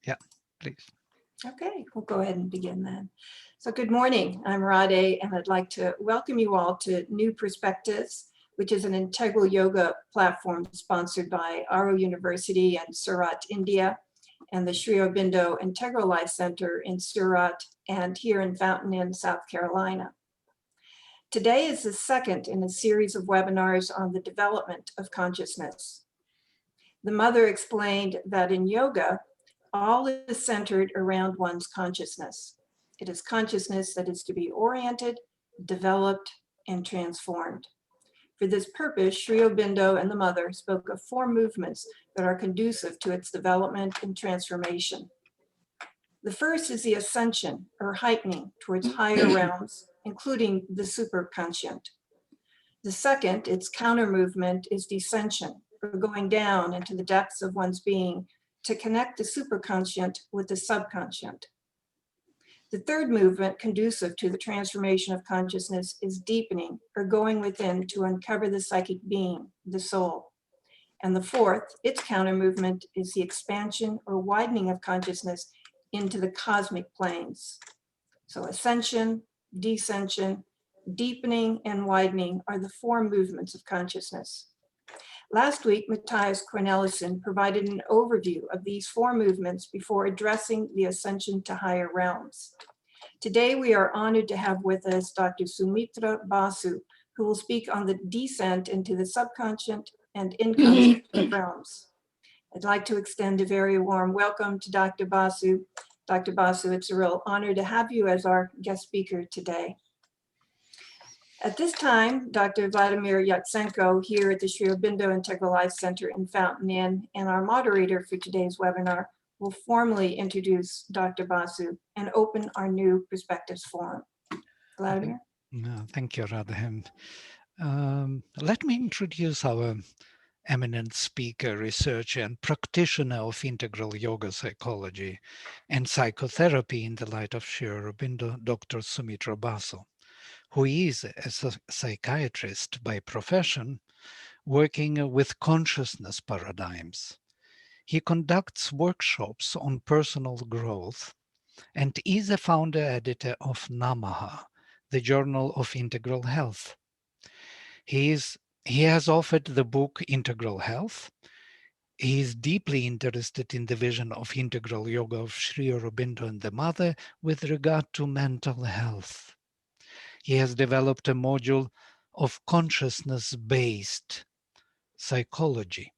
Yeah, please. Okay, we'll go ahead and begin then. So good morning, I'm Radhe, and I'd like to welcome you all to New Perspectives, which is an integral yoga platform sponsored by Auro University and Surat, India, and the Sri Aurobindo Integral Life Center in Surat and here in Fountain Inn, South Carolina. Today is the second in a series of webinars on the development of consciousness. The mother explained that in yoga, all is centered around one's consciousness. It is consciousness that is to be oriented, developed, and transformed. For this purpose, Sri Aurobindo and the mother spoke of 4 movements that are conducive to its development and transformation. The first is the ascension or heightening towards higher realms, including the superconscient. The second, its counter movement, is descension, or going down into the depths of one's being to connect the superconscient with the subconscient. The third movement, conducive to the transformation of consciousness, is deepening, or going within to uncover the psychic being, the soul. And the fourth, its counter movement, is the expansion or widening of consciousness into the cosmic planes. So ascension, descension, deepening, and widening are the 4 movements of consciousness. Last week, Matthias Cornelissen provided an overview of these 4 movements before addressing the ascension to higher realms. Today, we are honored to have with us Dr. Soumitra Basu, who will speak on the descent into the subconscious and inconscient realms. I'd like to extend a very warm welcome to Dr. Basu. Dr. Basu, it's a real honor to have you as our guest speaker today. At this time, Dr. Vladimir Yatsenko here at the Sri Aurobindo Integral Life Center in Fountain Inn and our moderator for today's webinar will formally introduce Dr. Basu and open our New Perspectives Forum. Vladimir? Thank you, Radhe. Let me introduce our eminent speaker, researcher, and practitioner of integral yoga psychology and psychotherapy in the light of Sri Aurobindo, Dr. Soumitra Basu, who is a psychiatrist by profession, working with consciousness paradigms. He conducts workshops on personal growth and is a founder editor of Namaha, the Journal of Integral Health. He has authored the book Integral Health. He is deeply interested in the vision of integral yoga of Sri Aurobindo and the Mother with regard to mental health. He has developed a module of consciousness-based psychology.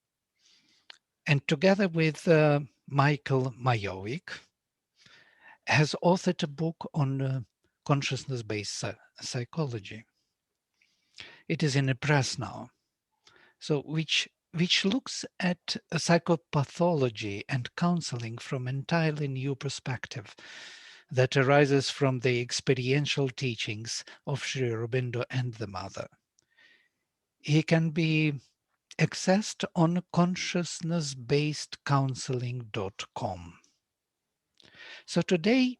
And together with Michael Majovic, has authored a book on consciousness-based psychology. It is in a press now, so which looks at psychopathology and counseling from entirely new perspective that arises from the experiential teachings of Sri Aurobindo and the Mother. He can be accessed on consciousnessbasedcounseling.com. So today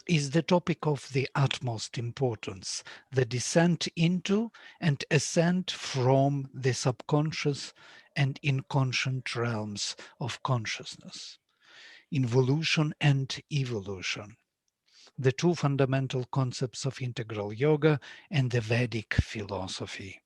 is the topic of the utmost importance, the descent into and ascent from the subconscious and inconscient realms of consciousness, involution and evolution, the 2 fundamental concepts of integral yoga and the Vedic philosophy.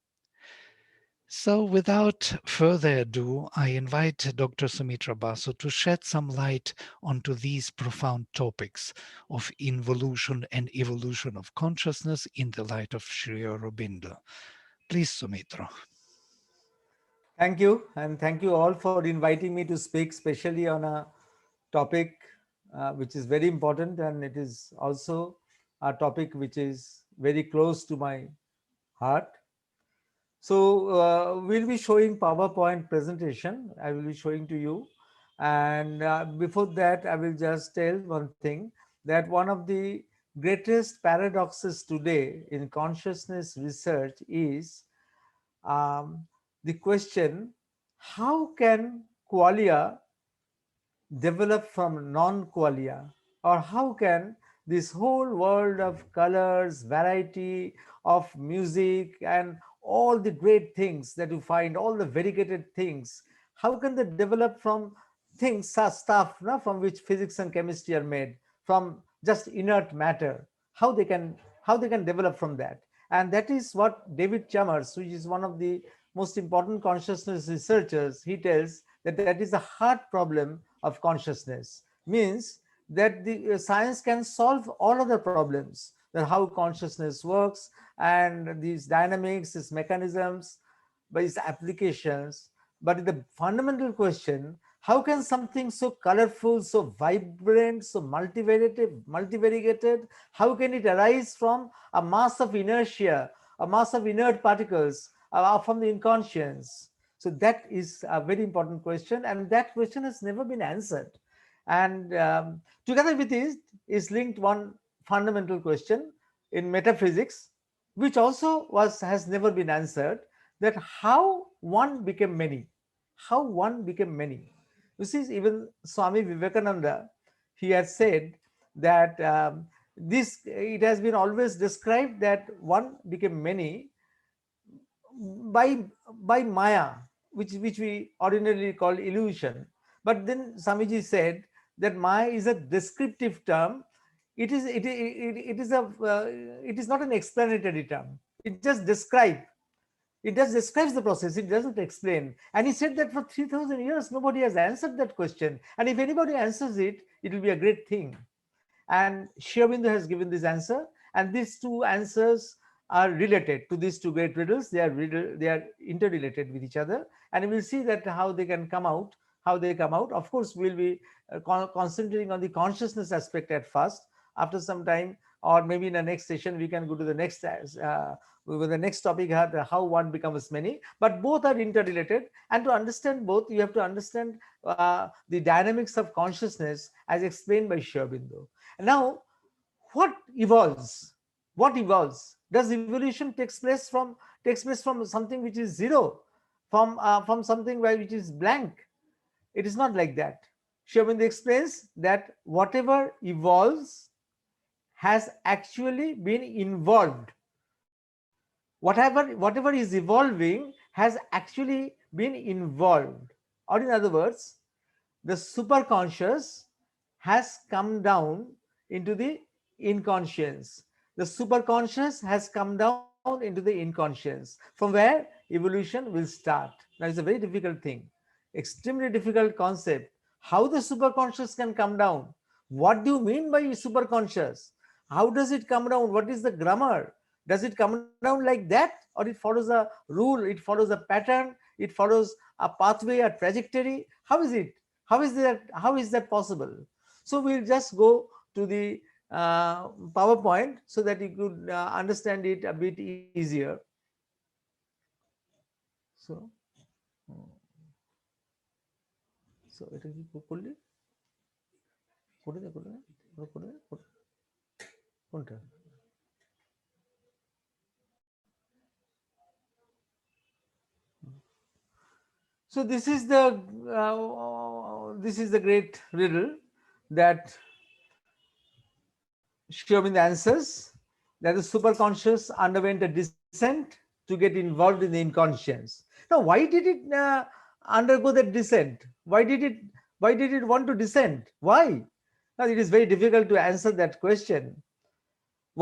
So without further ado, I invite Dr. Soumitra Basu to shed some light onto these profound topics of involution and evolution of consciousness in the light of Sri Aurobindo. Please, Soumitra. Thank you, and thank you all for inviting me to speak, especially on a topic which is very important, and it is also a topic which is very close to my heart. So we'll be showing PowerPoint presentation. I will be showing to you. And before that, I will just tell one thing, that one of the greatest paradoxes today in consciousness research is the question, how can qualia develop from non-qualia? Or how can this whole world of colors, variety of music, and all the great things that you find, all the variegated things, how can they develop from things, stuff, no, from which physics and chemistry are made, from just inert matter, how they can develop from that. And that is what David Chalmers, which is one of the most important consciousness researchers, he tells that that is a hard problem of consciousness. Means that the science can solve all other problems, that how consciousness works and these dynamics, these mechanisms, by its applications. But the fundamental question, how can something so colorful, so vibrant, so multivariated, how can it arise from a mass of inertia, a mass of inert particles, from the inconscience? So that is a very important question, and that question has never been answered. And together with it is linked one fundamental question in metaphysics, which also has never been answered, that how one became many, how one became many. You see, even Swami Vivekananda, he has said that this, it has been always described that one became many by Maya, which we ordinarily call illusion. But then Swamiji said that Maya is a descriptive term. It is not an explanatory term. It just describes the process, it doesn't explain. And he said that for 3000 years nobody has answered that question, and if anybody answers it, it will be a great thing. And Sri Aurobindo has given this answer, and these two answers are related to these two great riddles. They are interrelated with each other, and we will see that how they can come out, how they come out. Of course, we'll be concentrating on the consciousness aspect at first. After some time, or maybe in the next session, we can go to the next with the next topic, how one becomes many. But both are interrelated, and to understand both, you have to understand the dynamics of consciousness as explained by Sri Aurobindo. Now, what evolves? What evolves? Does evolution takes place from something which is zero, from something which is blank? It is not like that. Sri Aurobindo explains that whatever evolves has actually been involved. Whatever is evolving has actually been involved. Or in other words, the superconscious has come down into the inconscience. The superconscious has come down into the inconscience, from where evolution will start. Now, it's a very difficult thing, extremely difficult concept. How the superconscious can come down? What do you mean by superconscious? How does it come down? What is the grammar? Does it come down like that, or it follows a rule, it follows a pattern, it follows a pathway, a trajectory? How is it? How is that possible? So we'll just go to the PowerPoint so that you could understand it a bit easier. So এটা কি করলি, করে দে কোনটা? So this is the great riddle that Sri Aurobindo answers, that the superconscious underwent a descent to get involved in the inconscious. Now, why did it undergo that descent? Why did it want to descend? Why? Now, it is very difficult to answer that question.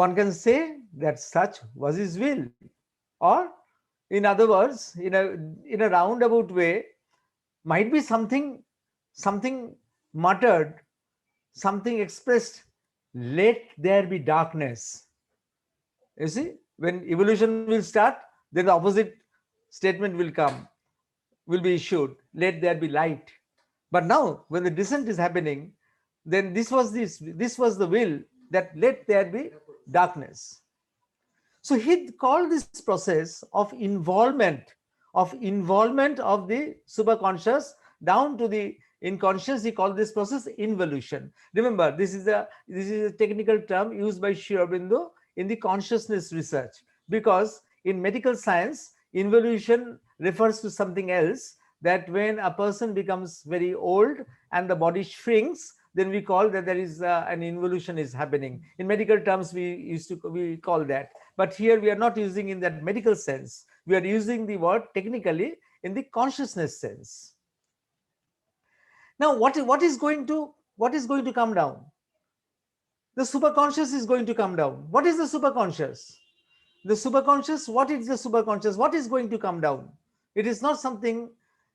One can say that such was his will, or in other words, in a roundabout way, might be something muttered, something expressed, let there be darkness. You see, when evolution will start, then the opposite statement will be issued, let there be light. But now when the descent is happening, then this was the will, that let there be darkness. So he called this process of involvement of the superconscious down to the inconscious. He called this process involution. Remember, this is a technical term used by Sri Aurobindo in the consciousness research, because in medical science, involution refers to something else, that when a person becomes very old and the body shrinks, then we call that there is an involution is happening. In medical terms, we call that. But here we are not using in that medical sense. We are using the word technically in the consciousness sense. Now, what is going to come down? The superconscious is going to come down. What is the superconscious? The superconscious, what is the superconscious? What is going to come down? It is not something,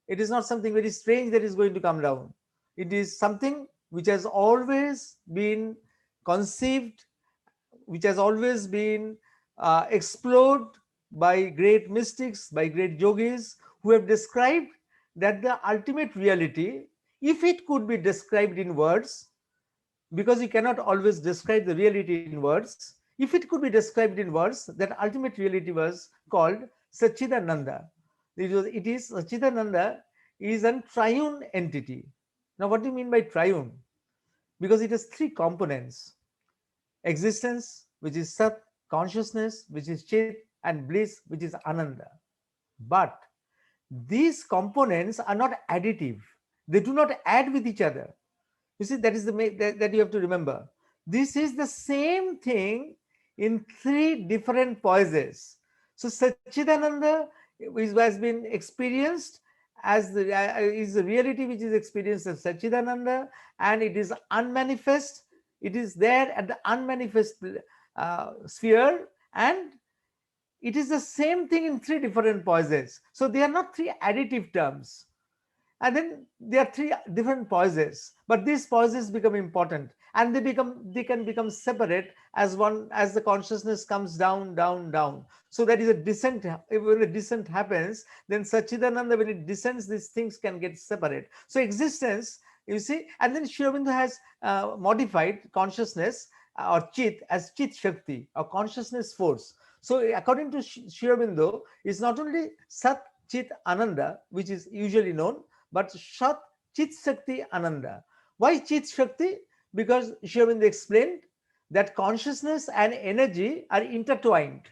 it is not something very strange that is going to come down. It is something which has always been conceived, which has always been explored by great mystics, by great yogis, who have described that the ultimate reality, if it could be described in words, because you cannot always describe the reality in words, if it could be described in words, that ultimate reality was called Satchidananda. It is Satchidananda is a triune entity. Now, what do you mean by triune? Because it has three components: existence, which is Sat; consciousness, which is Chit; and bliss, which is Ananda. But these components are not additive. They do not add with each other. You see, that is that you have to remember. This is the same thing in three different poises. So Satchidananda has been experienced as is the reality which is experienced as Satchidananda, and it is unmanifest. It is there at the unmanifest sphere, and it is the same thing in three different poises. So they are not three additive terms. And then there are three different poises, but these poises become important, and they can become separate as the consciousness comes down, down, down. So that is a descent. When a descent happens, then Satchidananda, when it descends, these things can get separate. So existence, you see, and then Sri Aurobindo has modified consciousness or Chit as Chit Shakti, or consciousness force. So according to Sri Aurobindo, it's not only Sat, Chit, Ananda, which is usually known, but Shat, Chit Shakti, Ananda. Why Chit Shakti? Because Sri Aurobindo explained that consciousness and energy are intertwined.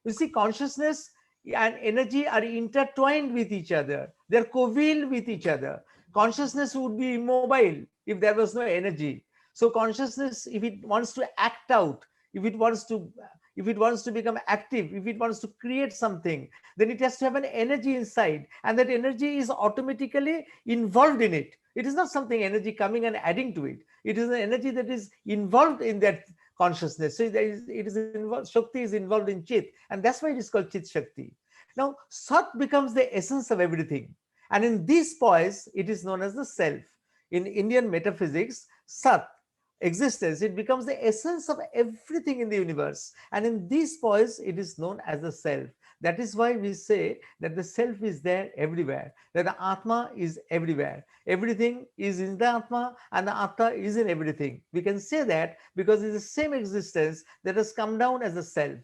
You see, consciousness and energy are intertwined with each other. They're covalent with each other. Consciousness would be immobile if there was no energy. So consciousness, if it wants to act out, if it wants to become active, if it wants to create something, then it has to have an energy inside, and that energy is automatically involved in it. It is not something energy coming and adding to it. It is an energy that is involved in that consciousness. So it is involved. Shakti is involved in Chit, and that's why it is called Chit Shakti. Now Sat becomes the essence of everything, and in this poise it is known as the self. In Indian metaphysics, Sat, existence, it becomes the essence of everything in the universe, and in this poise it is known as the self. That is why we say that the self is there everywhere, that the Atma is everywhere. Everything is in the Atma, and the Atma is in everything. We can say that because it's the same existence that has come down as the self.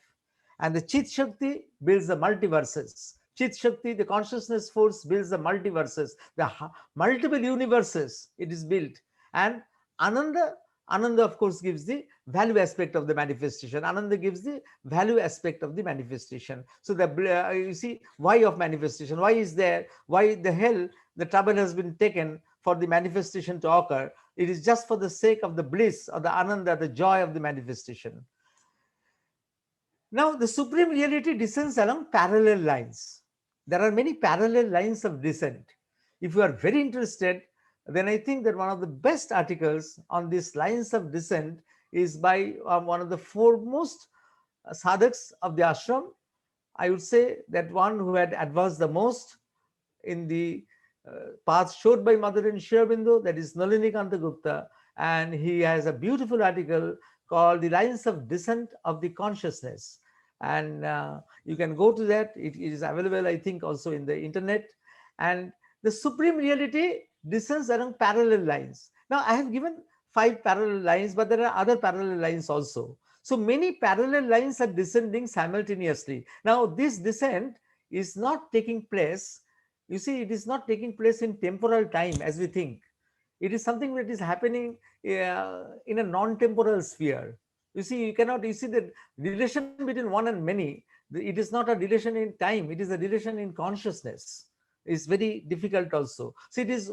And the Chit Shakti builds the multiverses. Chit Shakti, the consciousness force, builds the multiverses, the multiple universes it is built. And Ananda, Ananda of course gives the value aspect of the manifestation. Ananda gives the value aspect of the manifestation. So the you see, why of manifestation? Why is there? Why the hell the trouble has been taken for the manifestation to occur? It is just for the sake of the bliss or the Ananda, the joy of the manifestation. Now, the supreme reality descends along parallel lines. There are many parallel lines of descent. If you are very interested, then I think that one of the best articles on these lines of descent is by one of the foremost sadhaks of the ashram. I would say that one who had advanced the most in the path showed by Mother and Sri Aurobindo, that is Nalinikanta Gupta, and he has a beautiful article called The Lines of Descent of the Consciousness. And you can go to that. It is available, I think, also in the internet. And the supreme reality descends along parallel lines. Now, I have given 5 parallel lines, but there are other parallel lines also. So many parallel lines are descending simultaneously. Now, this descent is not taking place. You see, it is not taking place in temporal time as we think. It is something that is happening in a non-temporal sphere. You see, you see the relation between one and many. It is not a relation in time. It is a relation in consciousness. It's very difficult also. So it is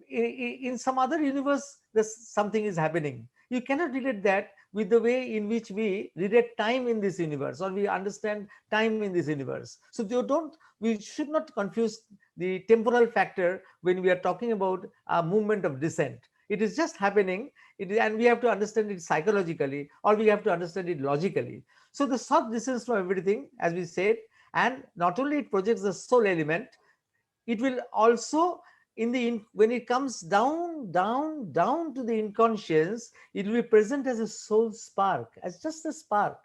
in some other universe, something is happening. You cannot relate that with the way in which we relate time in this universe, or we understand time in this universe. So we should not confuse the temporal factor when we are talking about a movement of descent. It is just happening, and we have to understand it psychologically, or we have to understand it logically. So the soft distance from everything, as we said, and not only it projects the soul element, it will also when it comes down to the inconscious, it will be present as a soul spark, as just a spark.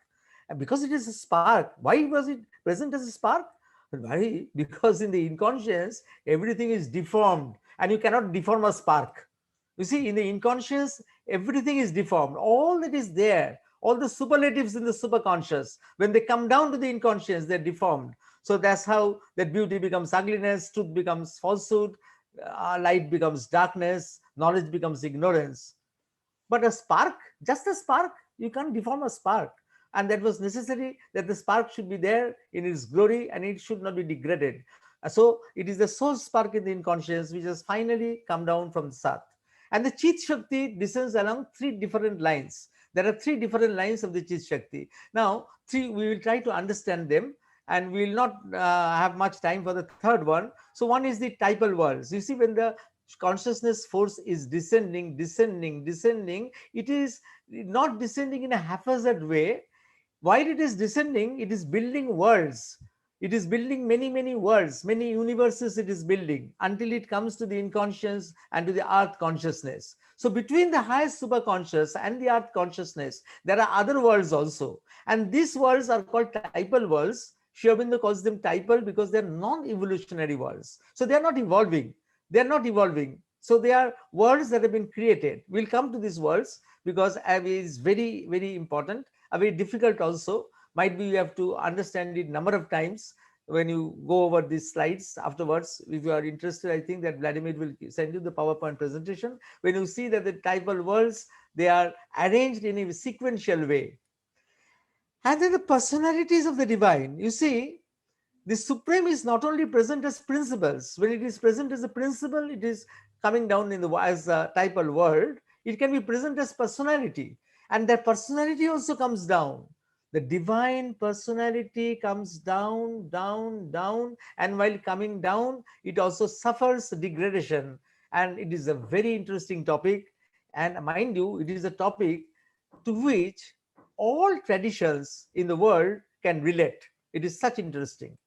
And because it is a spark, why was it present as a spark? Why? Because in the inconscious everything is deformed, and you cannot deform a spark. You see, in the inconscious everything is deformed. All that is there, all the superlatives in the superconscious, when they come down to the inconscious, they're deformed. So that's how that beauty becomes ugliness, truth becomes falsehood, light becomes darkness, knowledge becomes ignorance. But a spark, just a spark, you can't deform a spark. And that was necessary, that the spark should be there in its glory and it should not be degraded. So it is the soul spark in the inconscious which has finally come down from the Sat. And the Chit Shakti descends along three different lines. There are three different lines of the Chit Shakti. Now, we will try to understand them, and we will not have much time for the third one. So one is the typal worlds. You see, when the consciousness force is descending, it is not descending in a haphazard way. While it is descending, it is building worlds. It is building many worlds, many universes it is building, until it comes to the inconscious and to the earth consciousness. So between the highest superconscious and the earth consciousness, there are other worlds also. And these worlds are called typal worlds. Sri Aurobindo calls them typal because they are non-evolutionary worlds. So they are not evolving. They are not evolving. So they are worlds that have been created. We'll come to these worlds because it is very important, very difficult also. Might be you have to understand it number of times when you go over these slides afterwards. If you are interested, I think that Vladimir will send you the PowerPoint presentation. When you see that the typal worlds, they are arranged in a sequential way. And then the personalities of the divine. You see, the supreme is not only present as principles. When it is present as a principle, it is coming down in the as a typal world. It can be present as personality, and that personality also comes down. The divine personality comes down, and while coming down, it also suffers degradation. And it is a very interesting topic. And mind you, it is a topic to which all traditions in the world can relate. It is such interesting.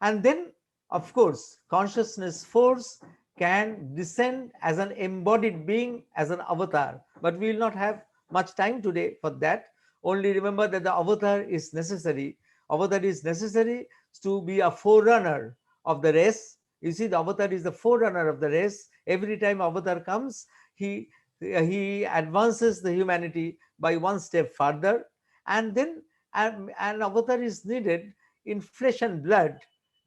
And then, of course, consciousness force can descend as an embodied being, as an avatar. But we will not have much time today for that. Only remember that the avatar is necessary. Avatar is necessary to be a forerunner of the race. You see, the avatar is the forerunner of the race. Every time avatar comes, he advances the humanity by one step further. And then an avatar is needed in flesh and blood,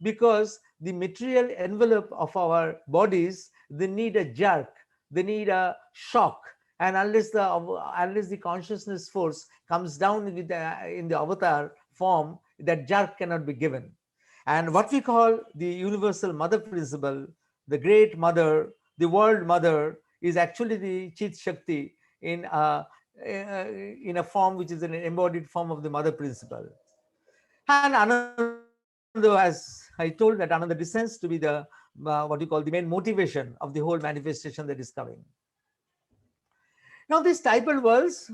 because the material envelope of our bodies, they need a jerk, they need a shock. And unless the consciousness force comes down with in the avatar form, that jerk cannot be given. And what we call the universal mother principle, the great mother, the world mother, is actually the Chit Shakti in a form which is an embodied form of the mother principle. And Ananda, as I told, that Ananda descends to be the what you call the main motivation of the whole manifestation that is coming. Now these typal worlds,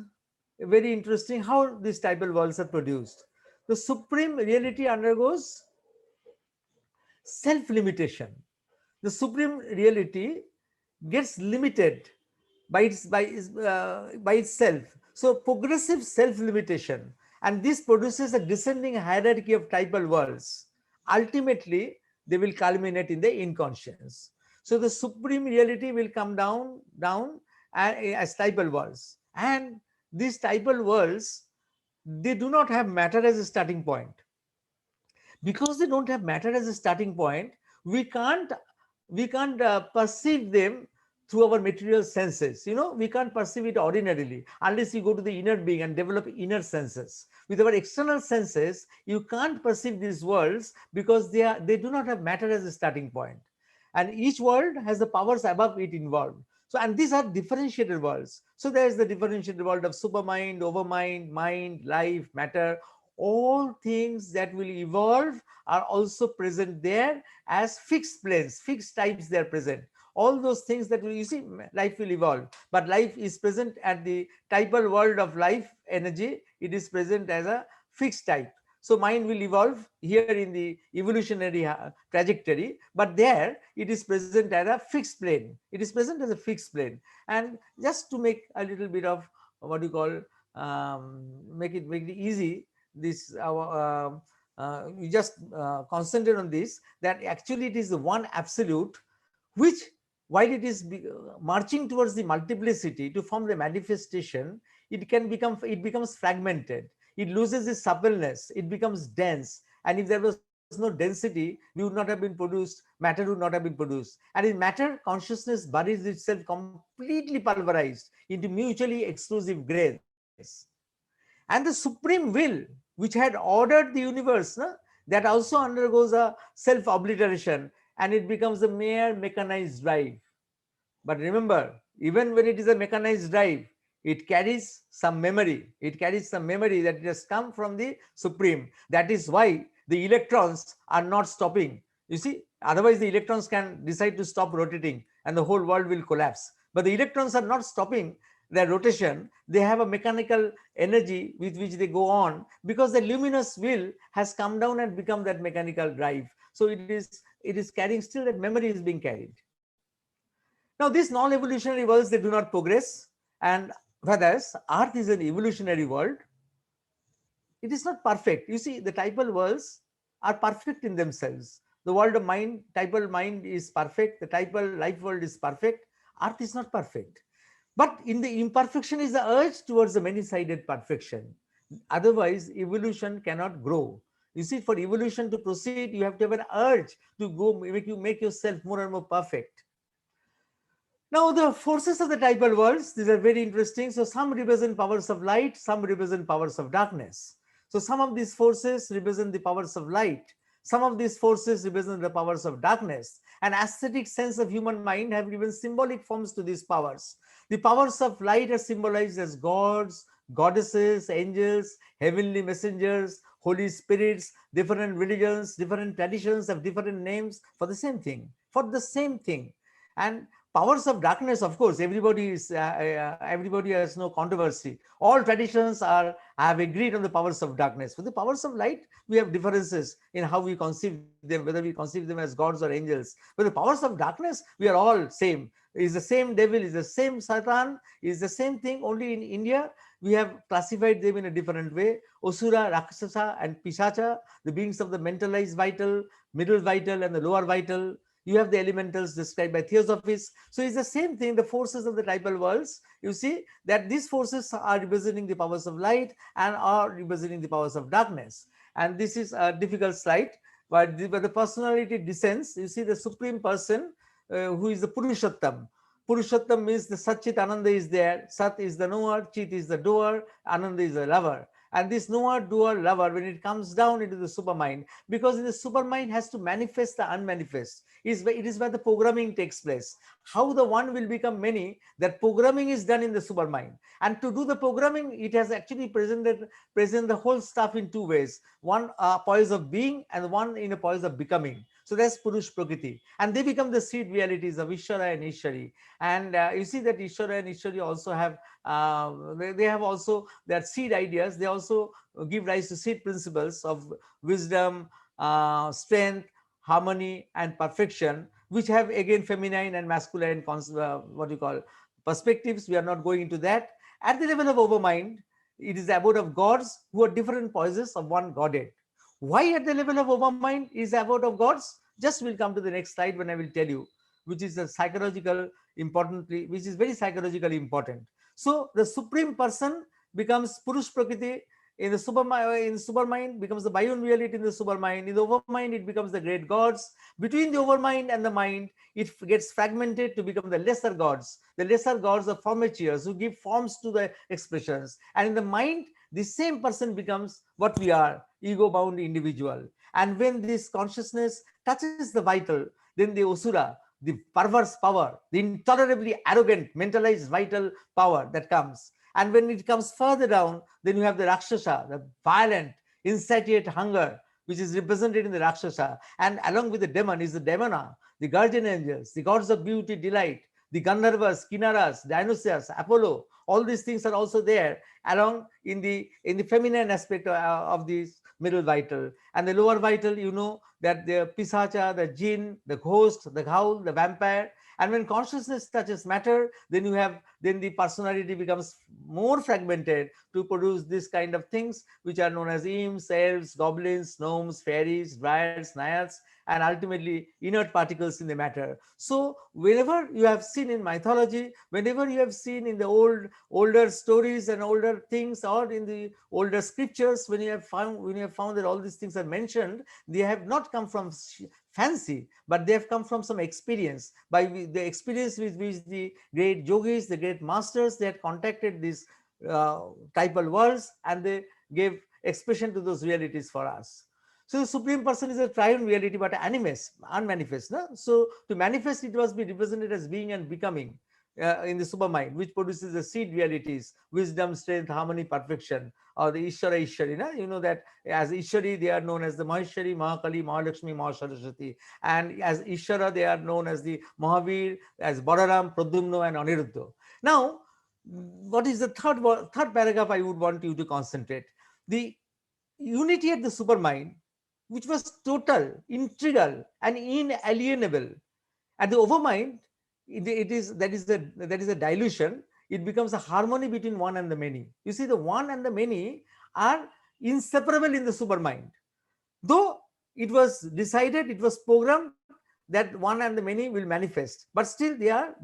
very interesting how these typal worlds are produced. The supreme reality undergoes self-limitation. The supreme reality gets limited by itself. So progressive self-limitation, and this produces a descending hierarchy of typal worlds. Ultimately, they will culminate in the inconscious. So the supreme reality will come down as typal worlds, and these typal worlds, they do not have matter as a starting point. Because they don't have matter as a starting point, we can't perceive them through our material senses. We can't perceive it ordinarily unless you go to the inner being and develop inner senses. With our external senses, you can't perceive these worlds because they do not have matter as a starting point, and each world has the powers above it involved. So, and these are differentiated worlds. So there is the differentiated world of supermind, overmind, mind, life, matter. All things that will evolve are also present there as fixed planes, fixed types they are present. All those things that will, you see, life will evolve, but life is present at the typal world of life energy. It is present as a fixed type. So mind will evolve here in the evolutionary trajectory, but there it is present as a fixed plane. It is present as a fixed plane. And just to make a little bit of what you call, make it easy, this we just concentrate on this, that actually it is the one absolute which, while it is marching towards the multiplicity to form the manifestation, it becomes fragmented, it loses its suppleness, it becomes dense. And if there was no density, we would not have been produced, matter would not have been produced. And in matter, consciousness buries itself completely pulverized into mutually exclusive grains. And the supreme will, which had ordered the universe, no, that also undergoes a self obliteration, and it becomes a mere mechanized drive. But remember, even when it is a mechanized drive, it carries some memory. It carries some memory that it has come from the Supreme. That is why the electrons are not stopping. You see, otherwise the electrons can decide to stop rotating and the whole world will collapse. But the electrons are not stopping their rotation. They have a mechanical energy with which they go on, because the luminous will has come down and become that mechanical drive. So it is carrying, still that memory is being carried. Now, these non-evolutionary worlds, they do not progress, and whereas Earth is an evolutionary world, it is not perfect. You see, the typal worlds are perfect in themselves. The world of mind, typal mind is perfect. The typal life world is perfect. Earth is not perfect. But in the imperfection is the urge towards the many-sided perfection. Otherwise, evolution cannot grow. You see, for evolution to proceed, you have to have an urge to go make yourself more and more perfect. Now, the forces of the typal worlds, these are very interesting. So some represent powers of light, some represent powers of darkness. So some of these forces represent the powers of light. Some of these forces represent the powers of darkness. An aesthetic sense of human mind have given symbolic forms to these powers. The powers of light are symbolized as gods, goddesses, angels, heavenly messengers, holy spirits. Different religions, different traditions have different names for the same thing, for the same thing. And powers of darkness, of course, everybody has no controversy. All traditions have agreed on the powers of darkness. For the powers of light, we have differences in how we conceive them, whether we conceive them as gods or angels. But the powers of darkness, we are all same. Is the same devil, is the same Satan, is the same thing. Only in India, we have classified them in a different way. Osura, Rakshasa, and Pishacha, the beings of the mentalized vital, middle vital, and the lower vital. You have the elementals described by Theosophists. So it's the same thing, the forces of the typal worlds. You see that these forces are representing the powers of light and are representing the powers of darkness. And this is a difficult slide, but the personality descends. You see the supreme person who is the Purushottam. Purushottam means the Satchit Ananda is there. Sat is the knower, Chit is the doer, Ananda is the lover. And this knower, doer, lover, when it comes down into the supermind, because in the supermind has to manifest the unmanifest. It is where the programming takes place. How the one will become many, that programming is done in the supermind. And to do the programming, it has actually present the whole stuff in two ways. One poise of being and one in a poise of becoming. So that's Purush Prakriti. And they become the seed realities of Ishvara and Ishwari. And you see that Ishvara and Ishwari also have, they have also their seed ideas. They also give rise to seed principles of wisdom, strength, harmony, and perfection, which have again feminine and masculine, what you call, perspectives. We are not going into that. At the level of overmind, it is the abode of gods who are different poises of one godhead. Why at the level of overmind is the abode of gods? Just will come to the next slide when I will tell you, which is the psychological importantly, which is very psychologically important. So the supreme person becomes Purush Prakriti in the supermind becomes the Bayun reality in the supermind. In the overmind, it becomes the great gods. Between the overmind and the mind, it gets fragmented to become the lesser gods. The lesser gods are formatures who give forms to the expressions. And in the mind, the same person becomes what we are, ego-bound individual. And when this consciousness touches the vital, then the Osura, the perverse power, the intolerably arrogant, mentalized, vital power that comes. And when it comes further down, then you have the Rakshasa, the violent, insatiate hunger, which is represented in the Rakshasa. And along with the demon is the Demona, the guardian angels, the gods of beauty, delight, the Gandharvas, Kinnaras, Dionysius, Apollo. All these things are also there along in the feminine aspect of this middle vital. And the lower vital, you know that the Pisacha, the jinn, the ghost, the ghoul, the vampire. And when consciousness touches matter, then you have, then the personality becomes more fragmented to produce this kind of things which are known as imps, elves, goblins, gnomes, fairies, dryads, naiads, and ultimately inert particles in the matter. So whenever you have seen in mythology, whenever you have seen in the older stories and older things, or in the older scriptures, when you have found that all these things are mentioned, they have not come from fancy, but they have come from some experience, by the experience with which the great yogis, the great masters, they had contacted these tribal worlds, and they gave expression to those realities for us. So the Supreme Person is a triune reality, but animus, unmanifest. No? So to manifest, it must be represented as being and becoming in the supermind, which produces the seed realities: wisdom, strength, harmony, perfection, or the Ishvara, Ishwari. No? You know that as Ishwari, they are known as the Maheshwari, Mahakali, Mahalakshmi, Mahasaraswati. And as Ishvara, they are known as the Mahavir, as Balaram, Pradyumna, and Aniruddha. Now, what is the third paragraph I would want you to concentrate? The unity at the supermind, which was total, integral, and inalienable. At the overmind, it is that is a dilution. It becomes a harmony between one and the many. You see, the one and the many are inseparable in the supermind. Though it was decided, it was programmed that one and the many will manifest, but still they are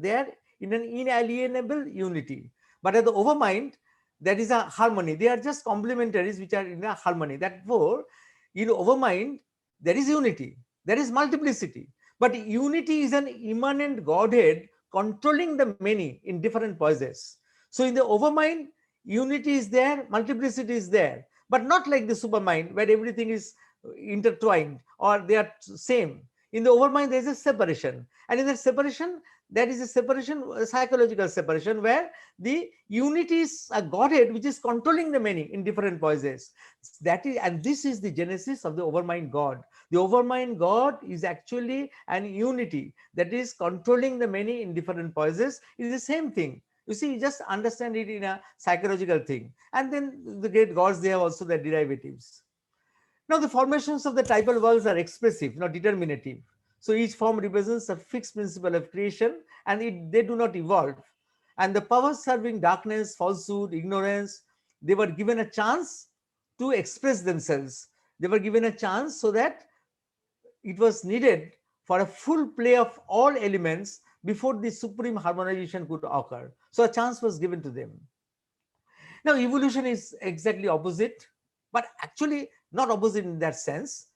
in an inalienable unity. But at the overmind, there is a harmony. They are just complementaries which are in a harmony. Therefore, in overmind, there is unity, there is multiplicity, but unity is an immanent Godhead controlling the many in different poises. So in the overmind, unity is there, multiplicity is there, but not like the supermind where everything is intertwined or they are same. In the overmind, there is a separation, and in that separation, there is a separation, a psychological separation, where the unity is a Godhead which is controlling the many in different poises. That is, and this is the genesis of the overmind God. The overmind God is actually an unity that is controlling the many in different poises. It is the same thing. You see, you just understand it in a psychological thing. And then the great gods, they have also their derivatives. Now, the formations of the tribal worlds are expressive, not determinative. So each form represents a fixed principle of creation, and they do not evolve. And the powers serving darkness, falsehood, ignorance, they were given a chance to express themselves. They were given a chance so that it was needed for a full play of all elements before the supreme harmonization could occur. So a chance was given to them. Now, evolution is exactly opposite, but actually not opposite in that sense,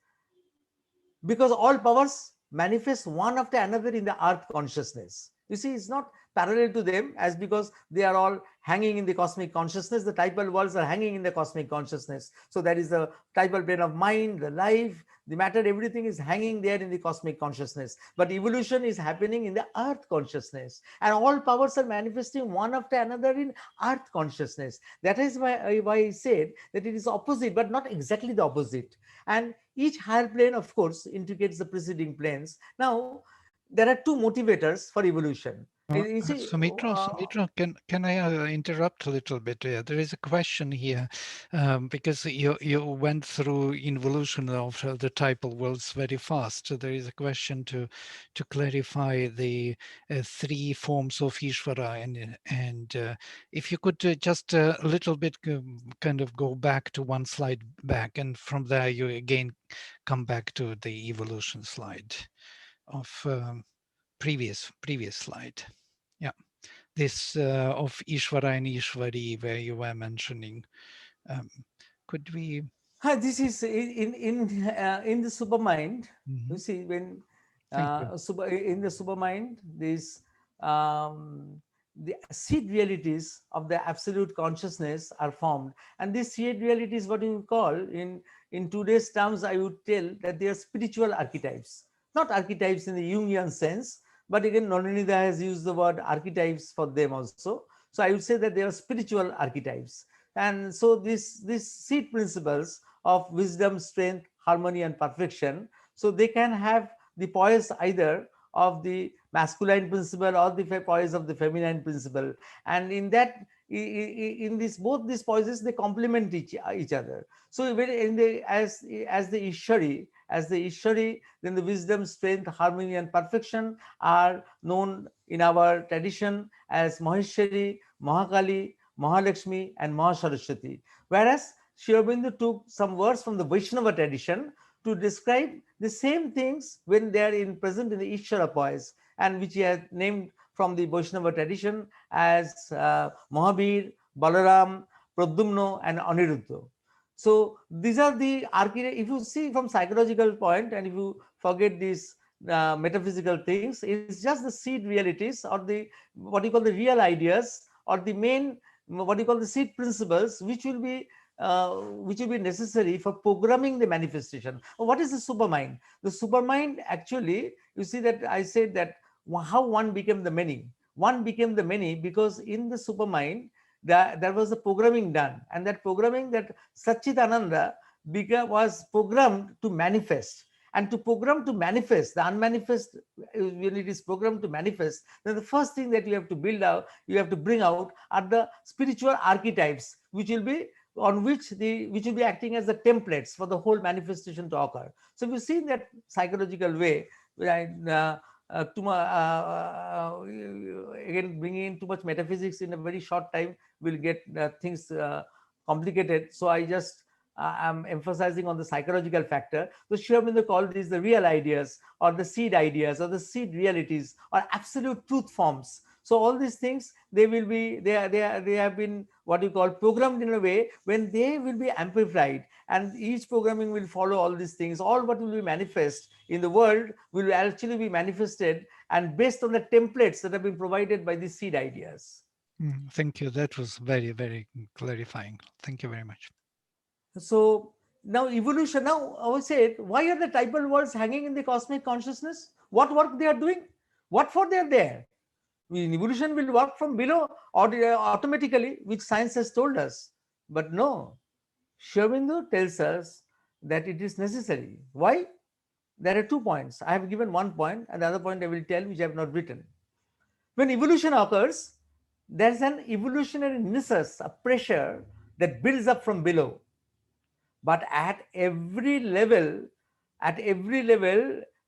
because all powers manifest one after another in the earth consciousness. You see, it's not parallel to them, as because they are all hanging in the cosmic consciousness. The tribal worlds are hanging in the cosmic consciousness. So that is the tribal plane of mind, the life, the matter, everything is hanging there in the cosmic consciousness. But evolution is happening in the earth consciousness, and all powers are manifesting one after another in earth consciousness. That is why I said that it is opposite, but not exactly the opposite. And each higher plane, of course, indicates the preceding planes. Now, there are two motivators for evolution. You see, Soumitra, can I interrupt a little bit there? There is a question here, because you went through involution of the typal worlds very fast. So there is a question to clarify the three forms of Ishvara, and if you could just a little bit kind of go back to one slide back, and from there you again come back to the evolution slide of previous slide. Yeah, this of Ishvara and Ishvari, where you were mentioning. Could we? this is in the supermind. You see, when Thank you. in the supermind, this the seed realities of the absolute consciousness are formed, and these seed realities, what you call in today's terms, I would tell that they are spiritual archetypes, not archetypes in the Jungian sense, but again Noninida has used the word archetypes for them also. So I would say that they are spiritual archetypes. And so these seed principles of wisdom, strength, harmony and perfection, so they can have the poise either of the masculine principle or the poise of the feminine principle, and in that in this both these poises they complement each other. So when in the as the Ishwari, then the wisdom, strength, harmony and perfection are known in our tradition as Maheshwari, Mahakali, Mahalakshmi and Mahasaraswati. Whereas Sri Aurobindo took some words from the Vaishnava tradition to describe the same things when they are present in the Ishvara poise, and which he has named from the Vaishnava tradition as Mahabir, Balaram, Pradyumna and Aniruddha. So these are the archetypes. If you see from psychological point, and if you forget these metaphysical things, it's just the seed realities or the what you call the real ideas or the main what you call the seed principles, which will be necessary for programming the manifestation. What is the supermind? The supermind, actually, you see that I said that how one became the many. One became the many because in the supermind there was a programming done, and that programming, that Satchitananda was programmed to manifest. And to program to manifest the unmanifest, when it is programmed to manifest, then the first thing that you have to build out, you have to bring out are the spiritual archetypes, which will be on which will be acting as the templates for the whole manifestation to occur. So we see in that psychological way, again bringing in too much metaphysics in a very short time will get things complicated. So I just I'm emphasizing on the psychological factor. So Sri Aurobindo called these the real ideas or the seed ideas or the seed realities or absolute truth forms. So all these things, they will be, they have been what you call programmed in a way when they will be amplified, and each programming will follow all these things. All what will be manifest in the world will actually be manifested and based on the templates that have been provided by the seed ideas. Thank you. That was very, very clarifying. Thank you very much. So now evolution, now I would say, why are the typal worlds hanging in the cosmic consciousness? What work they are doing? What for they are there? Evolution will work from below or automatically, which science has told us. But no, Sri Aurobindo tells us that it is necessary. Why? There are 2 points. I have given 1 point, and the other point I will tell, which I have not written. When evolution occurs, there is an evolutionary necessity, a pressure that builds up from below. But at every level,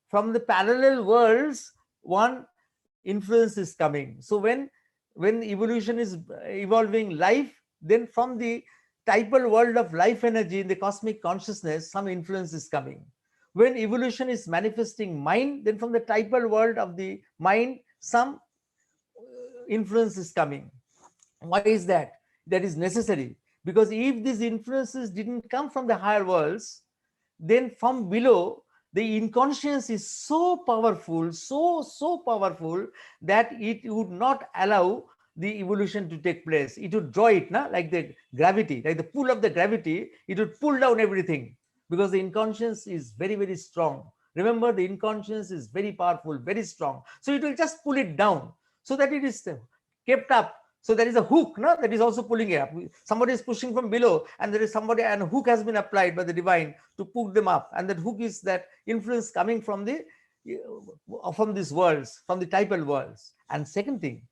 from the parallel worlds, one influence is coming. So when evolution is evolving life, then from the typal world of life energy in the cosmic consciousness, some influence is coming. When evolution is manifesting mind, then from the typal world of the mind, some influence is coming. Why is that? That is necessary, because if these influences didn't come from the higher worlds, then from below the inconscience is so powerful, so powerful, that it would not allow the evolution to take place. It would draw it, like the gravity, like the pull of the gravity, it would pull down everything, because the inconscience is very, very strong. Remember, the inconscience is very powerful, very strong. So it will just pull it down so that it is kept up. So there is a hook that is also pulling it up. Somebody is pushing from below, and there is somebody, and a hook has been applied by the divine to pull them up. And that hook is that influence coming from these worlds, from the typal worlds. And second thing,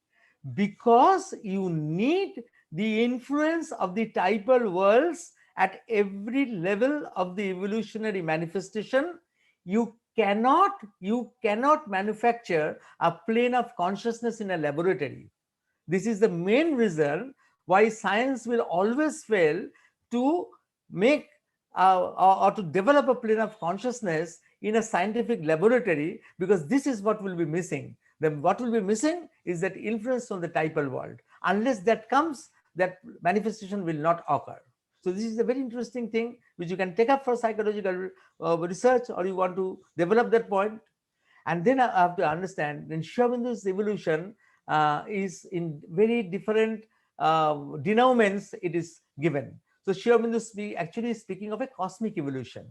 because you need the influence of the typal worlds at every level of the evolutionary manifestation, you cannot manufacture a plane of consciousness in a laboratory. This is the main reason why science will always fail to make or to develop a plane of consciousness in a scientific laboratory, because this is what will be missing. Then what will be missing is that influence from the typal world. Unless that comes, that manifestation will not occur. So this is a very interesting thing which you can take up for psychological research, or you want to develop that point. And then I have to understand, then Sri Aurobindo's evolution is in very different denouements it is given. So Sri Aurobindo actually is speaking of a cosmic evolution.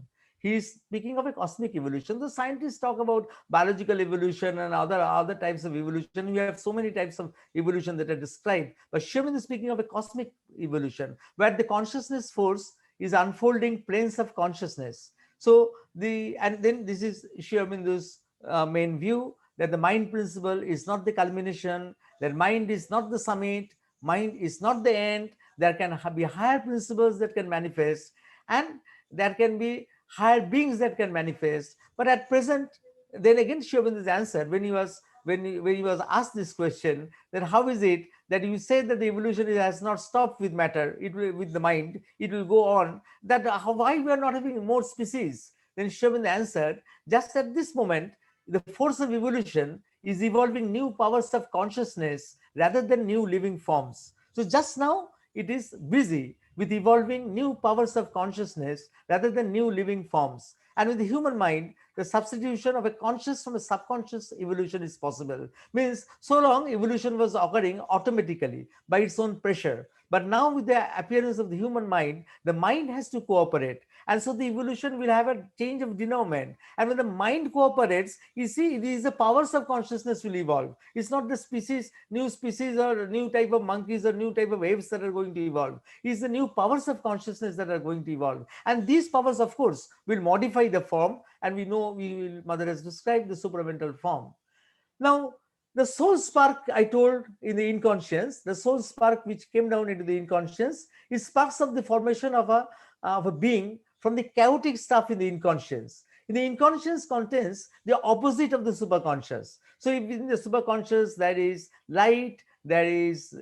he is speaking of a cosmic evolution. The scientists talk about biological evolution and other types of evolution. We have so many types of evolution that are described, but Sri Aurobindo is speaking of a cosmic evolution where the consciousness force is unfolding planes of consciousness. So and then this is Sri Aurobindo's main view, that the mind principle is not the culmination, that mind is not the summit, mind is not the end. There can be higher principles that can manifest, and there can be higher beings that can manifest. But at present, then again Sri Aurobindo's answer when he was asked this question, that how is it that you say that the evolution has not stopped with matter, it will with the mind, it will go on, that why we are not having more species? Then Sri Aurobindo answered, just at this moment the force of evolution is evolving new powers of consciousness rather than new living forms. So just now it is busy with evolving new powers of consciousness rather than new living forms. And with the human mind, the substitution of a conscious from a subconscious evolution is possible. Means so long evolution was occurring automatically by its own pressure. But now with the appearance of the human mind, the mind has to cooperate. And so the evolution will have a change of denouement. And when the mind cooperates, you see, these the powers of consciousness will evolve. It's not the new species or new type of monkeys or new type of apes that are going to evolve. It's the new powers of consciousness that are going to evolve. And these powers, of course, will modify the form. And we know, Mother has described the supramental form. Now, the soul spark I told in the inconscious, the soul spark which came down into the inconscious is sparks of the formation of a being from the chaotic stuff in the inconscious. In the inconscious contains the opposite of the superconscious. So if in the superconscious there is light, there is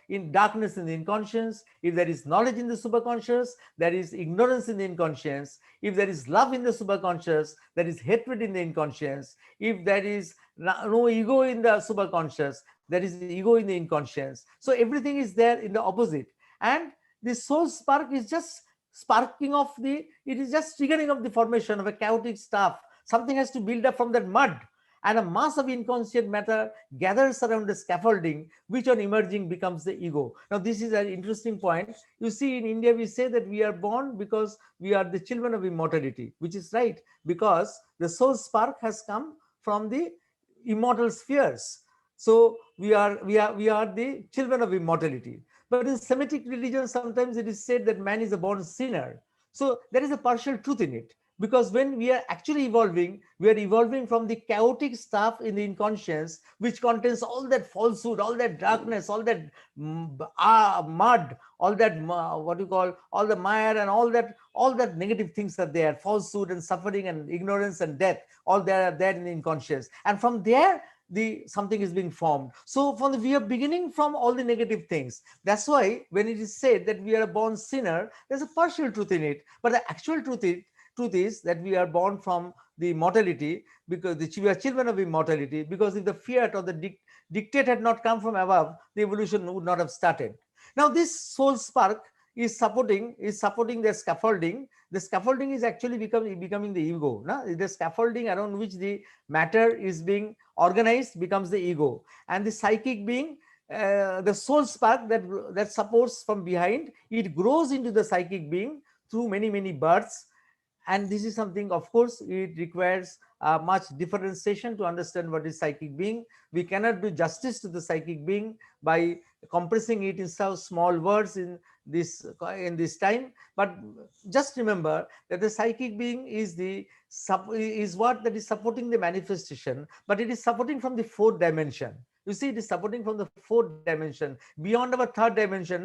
in darkness in the inconscious. If there is knowledge in the superconscious, there is ignorance in the inconscious. If there is love in the superconscious, there is hatred in the inconscious. If there is no ego in the superconscious, there is ego in the inconscious. So everything is there in the opposite. And the soul spark is just sparking of it is just triggering of the formation of a chaotic stuff. Something has to build up from that mud, and a mass of inconscient matter gathers around the scaffolding, which on emerging becomes the ego. Now this is an interesting point. You see, in India we say that we are born because we are the children of immortality, which is right, because the soul spark has come from the immortal spheres. So we are the children of immortality. But in Semitic religion, sometimes it is said that man is a born sinner. So there is a partial truth in it, because when we are actually evolving, we are evolving from the chaotic stuff in the inconscious, which contains all that falsehood, all that darkness, all that mud, all that what you call all the mire, and all that negative things are there, falsehood and suffering and ignorance and death, all there are there in the inconscious. And from there something is being formed. So we are beginning from all the negative things. That's why when it is said that we are a born sinner, there's a partial truth in it, but the actual truth is that we are born from the immortality, because we are children of immortality, because if the fiat or the dictate had not come from above, the evolution would not have started. Now this soul spark is supporting the scaffolding. The scaffolding is actually becoming the ego. The scaffolding around which the matter is being organized becomes the ego, and the psychic being, the soul spark that supports from behind, it grows into the psychic being through many births. And this is something, of course, it requires much differentiation to understand what is psychic being. We cannot do justice to the psychic being by compressing it in so small words in this time. But just remember that the psychic being is what that is supporting the manifestation, but it is supporting from the fourth dimension. You see, it is supporting from the fourth dimension, beyond our third dimension.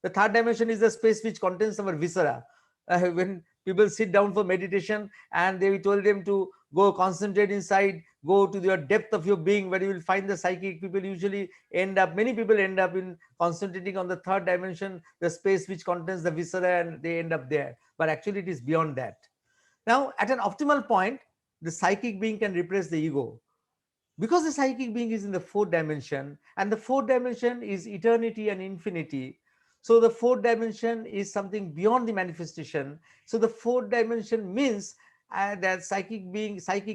The third dimension is the space which contains our viscera. When people sit down for meditation and they told them to go concentrate inside, go to the depth of your being, where you will find the psychic, many people end up in concentrating on the third dimension, the space which contains the viscera, and they end up there. But actually it is beyond that. Now at an optimal point, the psychic being can replace the ego, because the psychic being is in the fourth dimension, and the fourth dimension is eternity and infinity. So the fourth dimension is something beyond the manifestation. So the fourth dimension means that psychic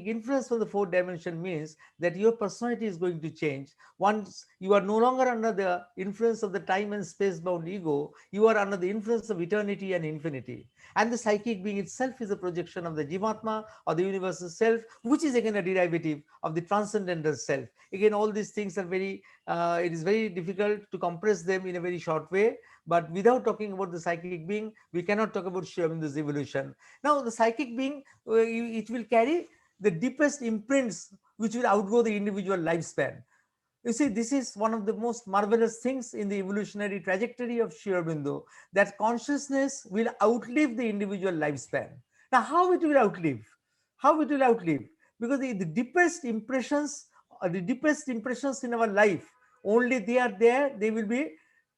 influence from the fourth dimension means that your personality is going to change. Once you are no longer under the influence of the time and space bound ego, you are under the influence of eternity and infinity. And the psychic being itself is a projection of the Jivatma or the universal self, which is again a derivative of the transcendental self. Again, all these things are very, it is very difficult to compress them in a very short way. But without talking about the psychic being, we cannot talk about Sri Aurobindo's evolution. Now, the psychic being, it will carry the deepest imprints which will outgrow the individual lifespan. You see, this is one of the most marvelous things in the evolutionary trajectory of Sri Aurobindo, that consciousness will outlive the individual lifespan. Now, how it will outlive? How it will outlive? Because the deepest impressions, the deepest impressions in our life, only they are there, they will be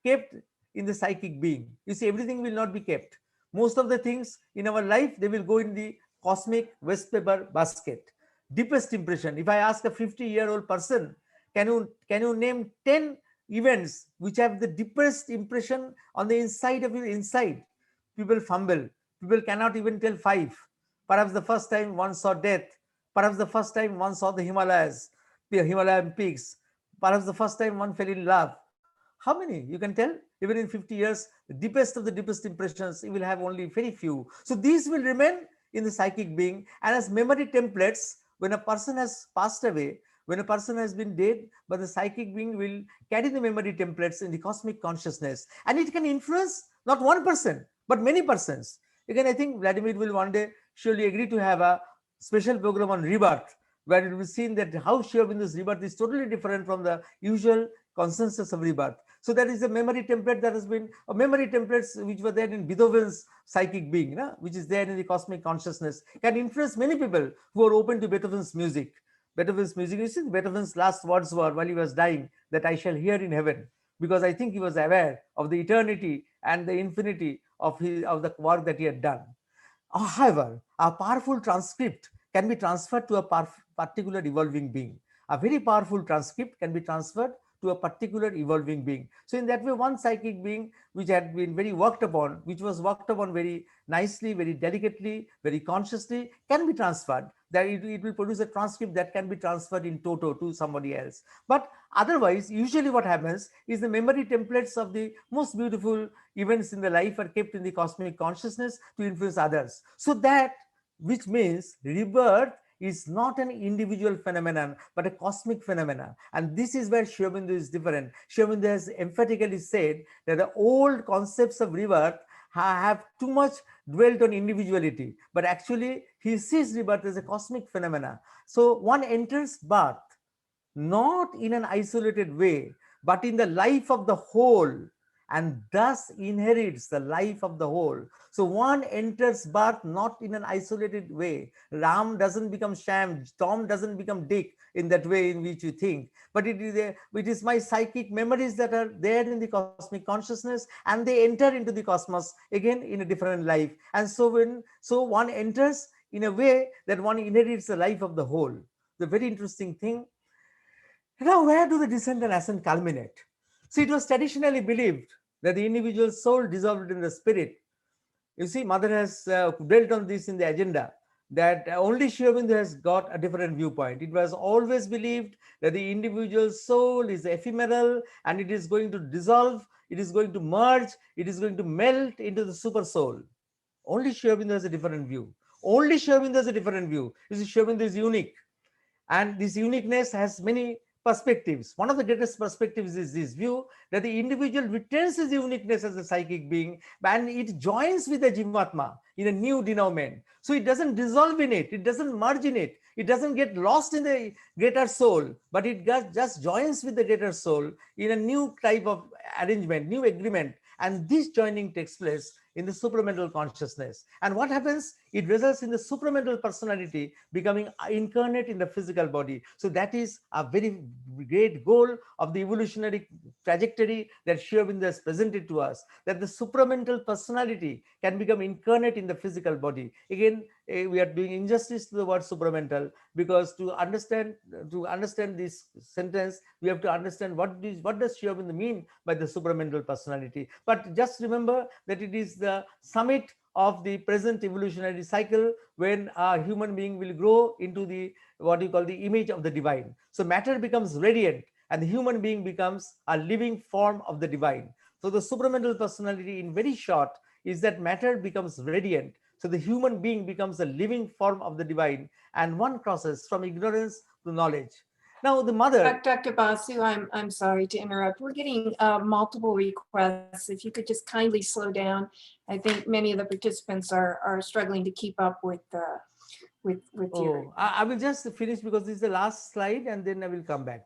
kept in the psychic being. You see, everything will not be kept. Most of the things in our life, they will go in the cosmic waste paper basket. Deepest impression. If I ask a 50-year-old person, can you name 10 events which have the deepest impression on the inside of your inside? People fumble. People cannot even tell 5. Perhaps the first time one saw death. Perhaps the first time one saw the Himalayas, the Himalayan peaks. Perhaps the first time one fell in love. How many? You can tell. Even in 50 years, the deepest of the deepest impressions, you will have only very few. So these will remain in the psychic being, and as memory templates. When a person has passed away, when a person has been dead, but the psychic being will carry the memory templates in the cosmic consciousness, and it can influence not one person but many persons. Again, I think Vladimir will one day surely agree to have a special program on rebirth, where it will be seen that how Sri Aurobindo's rebirth is totally different from the usual consensus of rebirth. So that is a memory template that has been memory templates which were there in Beethoven's psychic being, which is there in the cosmic consciousness, can influence many people who are open to Beethoven's music. Beethoven's music, you see, Beethoven's last words were while he was dying, that I shall hear in heaven, because I think he was aware of the eternity and the infinity of the work that he had done. However, a powerful transcript can be transferred to a particular evolving being. A very powerful transcript can be transferred to a particular evolving being. So in that way, one psychic being which had been very worked upon, which was worked upon very nicely, very delicately, very consciously, can be transferred. That it will produce a transcript that can be transferred in toto to somebody else. But otherwise, usually what happens is the memory templates of the most beautiful events in the life are kept in the cosmic consciousness to influence others. So that, which means rebirth is not an individual phenomenon but a cosmic phenomenon. And this is where Sri Aurobindo is different. Sri Aurobindo has emphatically said that the old concepts of rebirth have too much dwelt on individuality, but actually he sees rebirth as a cosmic phenomena. So one enters birth not in an isolated way, but in the life of the whole, and thus inherits the life of the whole. So one enters birth not in an isolated way. Ram doesn't become Sham, Tom doesn't become Dick in that way in which you think, but it is my psychic memories that are there in the cosmic consciousness, and they enter into the cosmos again in a different life. And so one enters in a way that one inherits the life of the whole. The very interesting thing. Now, where do the descendant ascent culminate? See, it was traditionally believed that the individual soul dissolved in the spirit. You see, Mother has built on this in the agenda, that only Sri Aurobindo has got a different viewpoint. It was always believed that the individual soul is ephemeral and it is going to dissolve, it is going to merge, it is going to melt into the super soul. Only Sri Aurobindo has a different view. Only Sri Aurobindo has a different view. You see, Sri Aurobindo is unique. And this uniqueness has many perspectives. One of the greatest perspectives is this view that the individual retains his uniqueness as a psychic being, and it joins with the Jivatma in a new denouement. So it doesn't dissolve in it, it doesn't merge in it, it doesn't get lost in the greater soul, but it just joins with the greater soul in a new type of arrangement, new agreement. And this joining takes place in the supramental consciousness. And what happens? It results in the supramental personality becoming incarnate in the physical body. So that is a very great goal of the evolutionary trajectory that Sri Aurobindo has presented to us, that the supramental personality can become incarnate in the physical body. Again, we are doing injustice to the word supramental, because to understand this sentence, we have to understand what does Sri Aurobindo mean by the supramental personality. But just remember that it is the summit of the present evolutionary cycle, when a human being will grow into the what you call the image of the divine. So matter becomes radiant and the human being becomes a living form of the divine. So the supramental personality, in very short, is that matter becomes radiant, so the human being becomes a living form of the divine, and one crosses from ignorance to knowledge. Now the mother. Dr. Basu, I'm sorry to interrupt. We're getting multiple requests. If you could just kindly slow down. I think many of the participants are struggling to keep up with your. Oh, I will just finish because this is the last slide and then I will come back.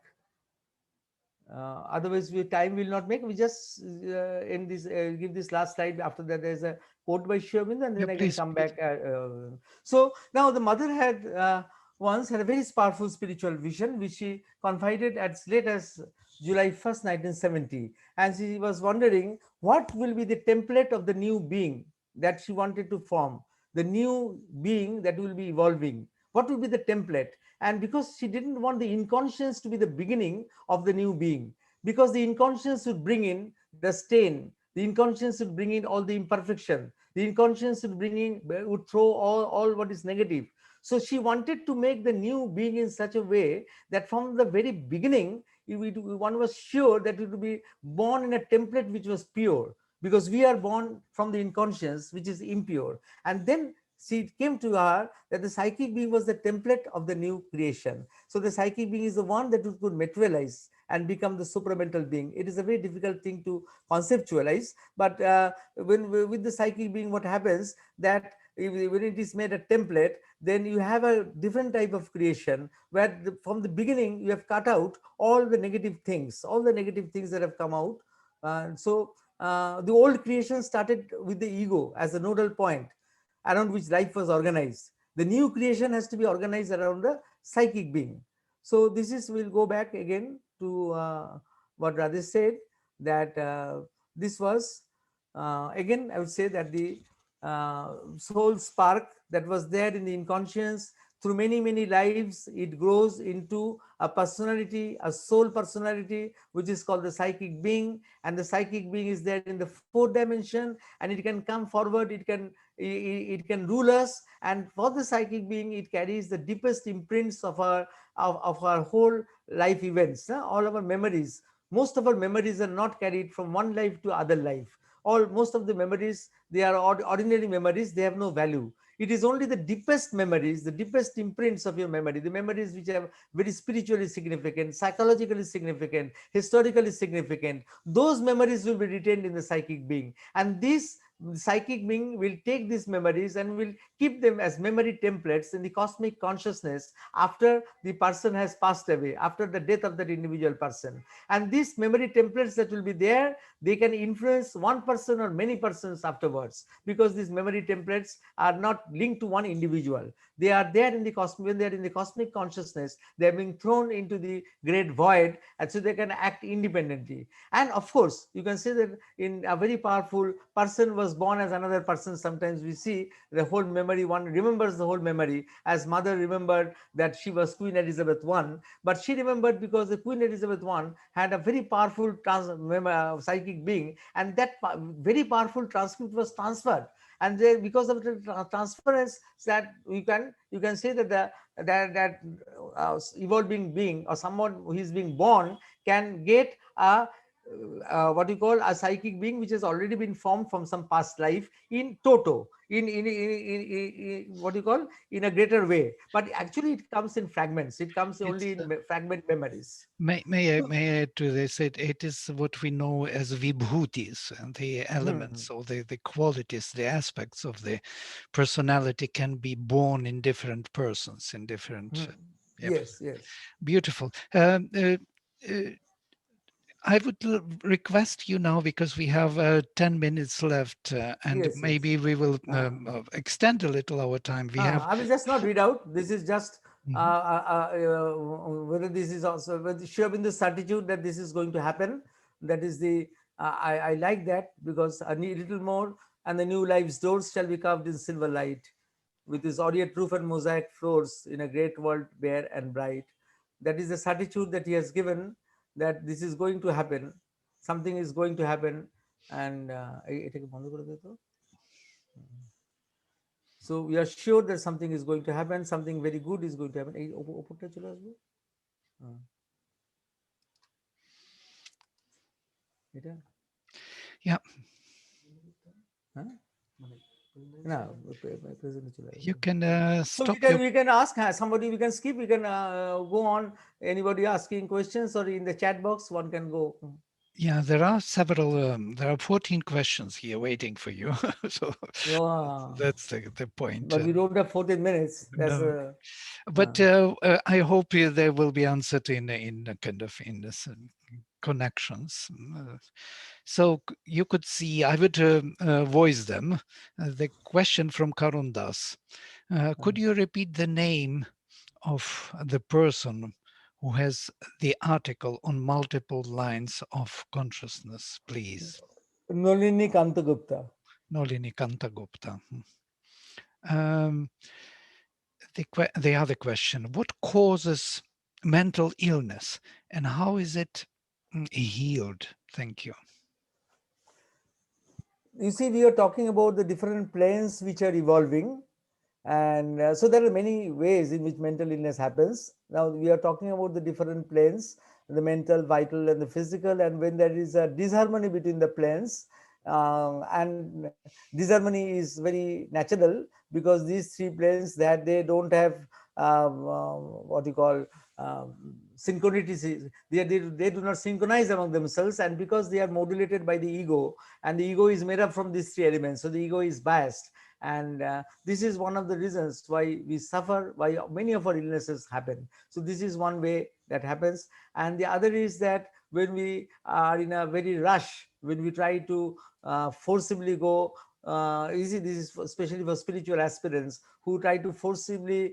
Otherwise, time will not make. We just end this, give this last slide. After that, there's a quote by Aurobindo, and then Yeah, I can please, come please. back. So now the mother had once had a very powerful spiritual vision, which she confided as late as July 1st, 1970, and she was wondering what will be the template of the new being that she wanted to form, the new being that will be evolving. What will be the template? And because she didn't want the inconscience to be the beginning of the new being, because the inconscience would bring in the stain, the inconscience would bring in all the imperfection, the inconscience would bring in, would throw all what is negative. So she wanted to make the new being in such a way that from the very beginning one was sure that it would be born in a template which was pure, because we are born from the inconscience which is impure. And then see, it came to her that the psychic being was the template of the new creation. So the psychic being is the one that could materialize and become the supramental being. It is a very difficult thing to conceptualize, but when with the psychic being, what happens that when it is made a template, then you have a different type of creation where from the beginning you have cut out all the negative things, that have come out. The old creation started with the ego as a nodal point around which life was organized. The new creation has to be organized around the psychic being. So this is, we'll go back again to what Radhesh said, that this was again, I would say that the soul spark that was there in the inconscience through many lives, it grows into a personality, a soul personality, which is called the psychic being. And the psychic being is there in the fourth dimension, and it can come forward, it can rule us. And for the psychic being, it carries the deepest imprints of our whole life events, all our memories. Most of our memories are not carried from one life to other life. All most of the memories, they are ordinary memories, they have no value. It is only the deepest memories, the deepest imprints of your memory, the memories which are very spiritually significant, psychologically significant, historically significant, those memories will be retained in the psychic being. And this psychic being will take these memories and will keep them as memory templates in the cosmic consciousness after the person has passed away, after the death of that individual person. And these memory templates that will be there, they can influence one person or many persons afterwards, because these memory templates are not linked to one individual. They are there in the cosmic, when they are in the cosmic consciousness, they are being thrown into the great void, and so they can act independently. And of course, you can say that in a very powerful person was born as another person. Sometimes we see the whole memory, one remembers the whole memory, as mother remembered that she was Queen Elizabeth I, but she remembered because the Queen Elizabeth I had a very powerful psychic being, and that very powerful transcript was transferred. And there, because of the transference, that you can say that evolving being or someone who is being born can get a what you call a psychic being which has already been formed from some past life in toto, in what you call in a greater way. But actually it comes in fragments, it comes It's, only in fragment memories. may I add to this? It is what we know as vibhutis, and the elements or the qualities, the aspects of the personality can be born in different persons, in different. Yep. Yes, yes, Beautiful. I would request you now, because we have 10 minutes left, and yes, yes. maybe we will extend a little our time. We have. I will just not read out. This is just Mhm. whether this is also whether Aurobindo certitude that this is going to happen. That is the I like that, because a little more and the new life's doors shall be carved in silver light, with his aureate roof and mosaic floors in a great world bare and bright. That is the certitude that he has given, that this is going to happen. Something is going to happen, and এটাকে বন্ধ করে দে তো। So we are sure that something is going to happen, something very good is going to happen. এই ওপরটা চলে আসবে। হ্যাঁ, এটা Yeah, হ্যাঁ না প্রেজেন্টে চলে you আসবে। can So stop your. we can ask somebody, we can skip, we can go on. Anybody asking questions, or in the chat box one can go. Yeah, there are several. There are 14 questions here waiting for you. So Wow. that's the point. But we don't have 14 minutes. That's No, but I hope they will be answered in a kind of in this connections. So you could see. I would voice them. The question from Karundas. Could you repeat the name of the person who has the article on multiple lines of consciousness, please? Nolini Kantagupta. Nolini Kantagupta. The other question, what causes mental illness and how is it healed? Thank you. You see, we are talking about the different planes which are evolving, and so there are many ways in which mental illness happens. Now we are talking about the different planes, the mental, vital, and the physical, and when there is a disharmony between the planes, and disharmony is very natural because these three planes that they don't have what you call synchronicity. They do not synchronize among themselves, and because they are modulated by the ego, and the ego is made up from these three elements, so the ego is biased, and this is one of the reasons why we suffer, why many of our illnesses happen. So this is one way that happens, and the other is that when we are in a very rush, when we try to forcibly go, you see, this is especially for spiritual aspirants who try to forcibly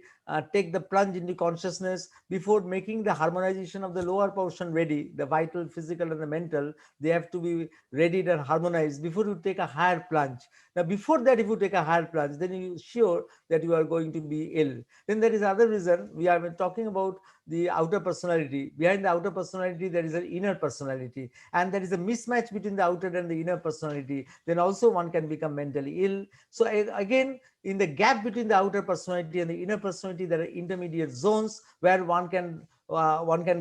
take the plunge into consciousness before making the harmonization of the lower portion ready, the vital, physical, and the mental. They have to be ready and harmonized before you take a higher plunge. Now, before that, if you take a higher plunge, then you are sure that you are going to be ill. Then there is other reason. We are talking about the outer personality. Behind the outer personality, there is an inner personality, and there is a mismatch between the outer and the inner personality. Then also one can become mentally ill. So again, in the gap between the outer personality and the inner personality, there are intermediate zones where one can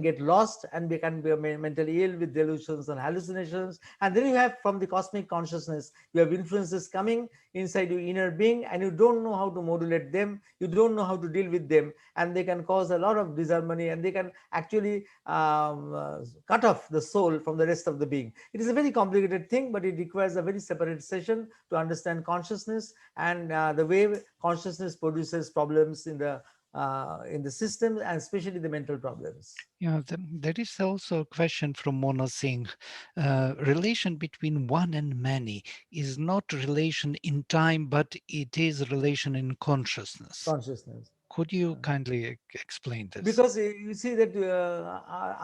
get lost and can be mentally ill with delusions and hallucinations. And then you have, from the cosmic consciousness, you have influences coming inside your inner being, and you don't know how to modulate them, you don't know how to deal with them, and they can cause a lot of disharmony, and they can actually cut off the soul from the rest of the being. It is a very complicated thing, but it requires a very separate session to understand consciousness and the way consciousness produces problems in the system, and especially the mental problems. Yeah, there is also a question from Mona Singh. Relation between one and many is not relation in time, but it is relation in consciousness. Consciousness. Could you kindly explain this? Because you see that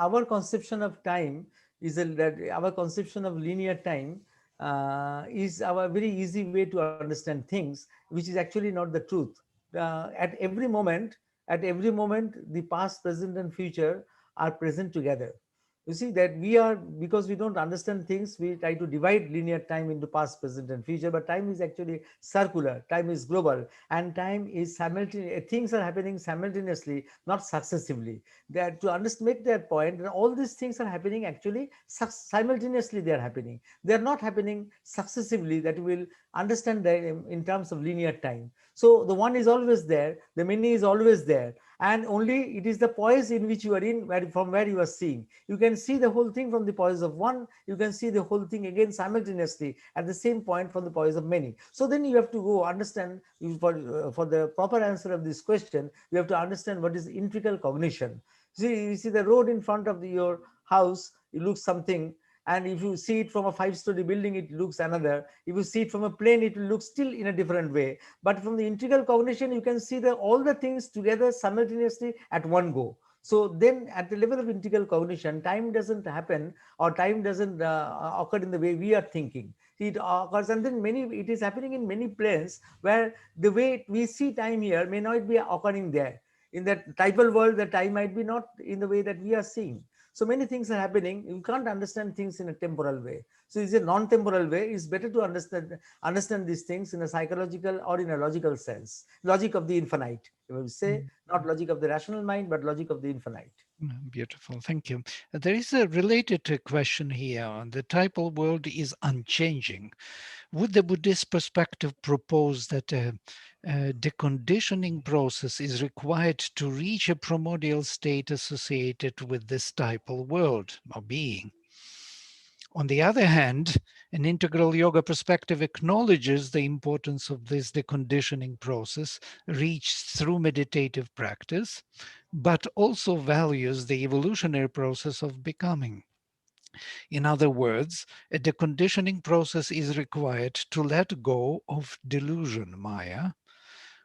our conception of time is that our conception of linear time is our very easy way to understand things, which is actually not the truth. At every moment, the past, present, and future are present together. You see that we are, because we don't understand things, we try to divide linear time into past, present, and future, but time is actually circular, time is global, and time is simultaneous. Things are happening simultaneously, not successively. That to understand, make that point, that all these things are happening actually simultaneously. They are happening, they are not happening successively, that we will understand them in terms of linear time. So the one is always there, the many is always there, and only it is the poise in which you are in, from where you are seeing. You can see the whole thing from the poise of one, you can see the whole thing again simultaneously at the same point from the poise of many. So then you have to go understand, for the proper answer of this question, you have to understand what is integral cognition. See, you see the road in front of your house, it looks something, and if you see it from a 5-story building, it looks another. If you see it from a plane, it will look still in a different way. But from the integral cognition, you can see all the things together simultaneously at one go. So then at the level of integral cognition, time doesn't happen, or time doesn't occur in the way we are thinking. It occurs, and then it is happening in many planes where the way we see time here may not be occurring there. In that typal world, the time might be not in the way that we are seeing. So many things are happening. You can't understand things in a temporal way. So it's a non-temporal way. It's better to understand these things in a psychological or in a logical sense. Logic of the infinite. You will say not logic of the rational mind, but logic of the infinite. Beautiful, thank you. There is a related question here. The typal world is unchanging. Would the Buddhist perspective propose that a deconditioning process is required to reach a primordial state associated with this typal world or being? On the other hand, an integral yoga perspective acknowledges the importance of this deconditioning process reached through meditative practice, but also values the evolutionary process of becoming. In other words, a deconditioning process is required to let go of delusion, Maya,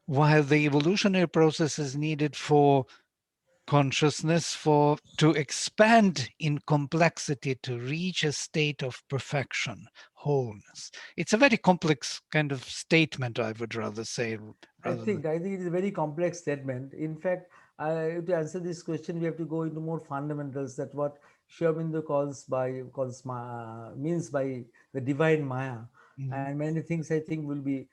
while the evolutionary process is needed for consciousness to expand in complexity to reach a state of perfection, wholeness. It's a very complex kind of statement, I would rather say, I rather than. think I think it is a very complex statement. In fact, to answer this question, we have to go into more fundamentals. That what Aurobindo means by the divine Maya, Mhm. and many things I think will be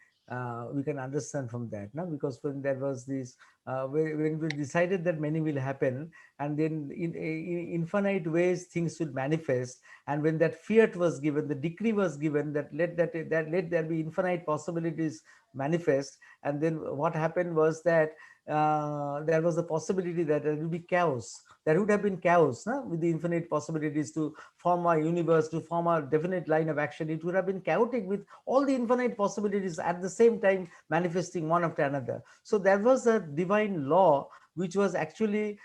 we can understand from that. No? Because when there was this when we decided that many will happen, and then in infinite ways things will manifest, and when that fiat was given, the decree was given that let there be infinite possibilities manifest, and then what happened was that there was a possibility that there will be chaos. There would have been chaos, no? With the infinite possibilities to form a universe, to form a definite line of action. It would have been chaotic with all the infinite possibilities at the same time manifesting one after another. So there was a divine law which was actually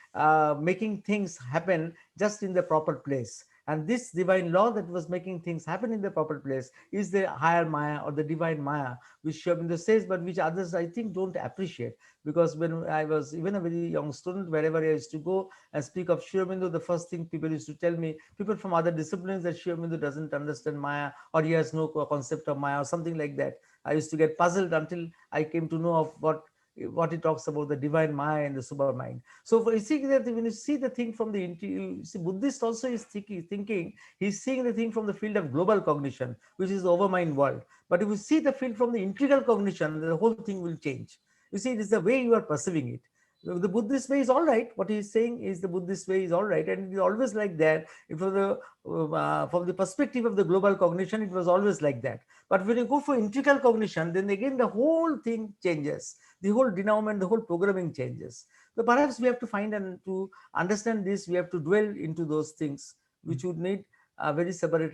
making things happen just in the proper place. And this divine law that was making things happen in the proper place is the higher Maya or the divine Maya, which Sri Aurobindo says, but which others I think don't appreciate. Because when I was even a very young student, wherever I used to go and speak of Sri Aurobindo, the first thing people used to tell me, people from other disciplines, that Sri Aurobindo doesn't understand Maya, or he has no concept of Maya or something like that. I used to get puzzled until I came to know of what he talks about, the divine Maya and the supermind. So you see that when you see the thing from the you see Buddhist also is thinking, he's seeing the thing from the field of global cognition, which is the overmind world. But if you see the field from the integral cognition, the whole thing will change. You see, it is the way you are perceiving it. The Buddhist way is all right. What he is saying is the Buddhist way is all right, and it is always like that. If from the perspective of the global cognition, it was always like that. But when you go for integral cognition, then again the whole thing changes. The whole denouement, the whole programming changes. So perhaps we have to find, and to understand this, we have to dwell into those things, which would need a very separate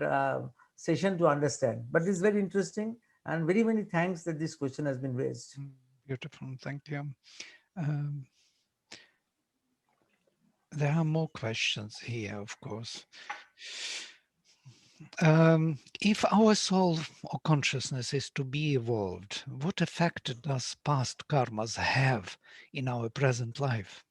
session to understand. But it's very interesting, and very many thanks that this question has been raised. Beautiful, thank you. Um, there are more questions here, of course. If our soul or consciousness is to be evolved, what effect does past karmas have in our present life?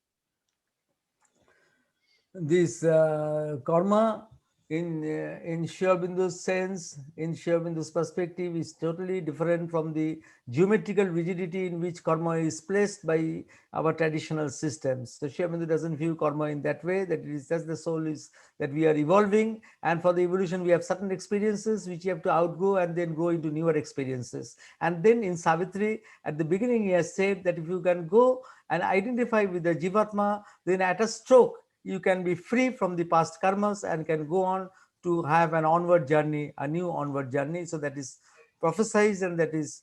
This karma in Sri Aurobindo's sense, in Sri Aurobindo's perspective, is totally different from the geometrical rigidity in which karma is placed by our traditional systems. So Sri Aurobindo doesn't view karma in that way, that it is just the soul is that we are evolving, and for the evolution we have certain experiences which you have to outgo and then go into newer experiences. And then in Savitri, at the beginning, he has said that if you can go and identify with the Jivatma, then at a stroke you can be free from the past karmas and can go on to have an onward journey, a new onward journey. So that is prophesied, and that is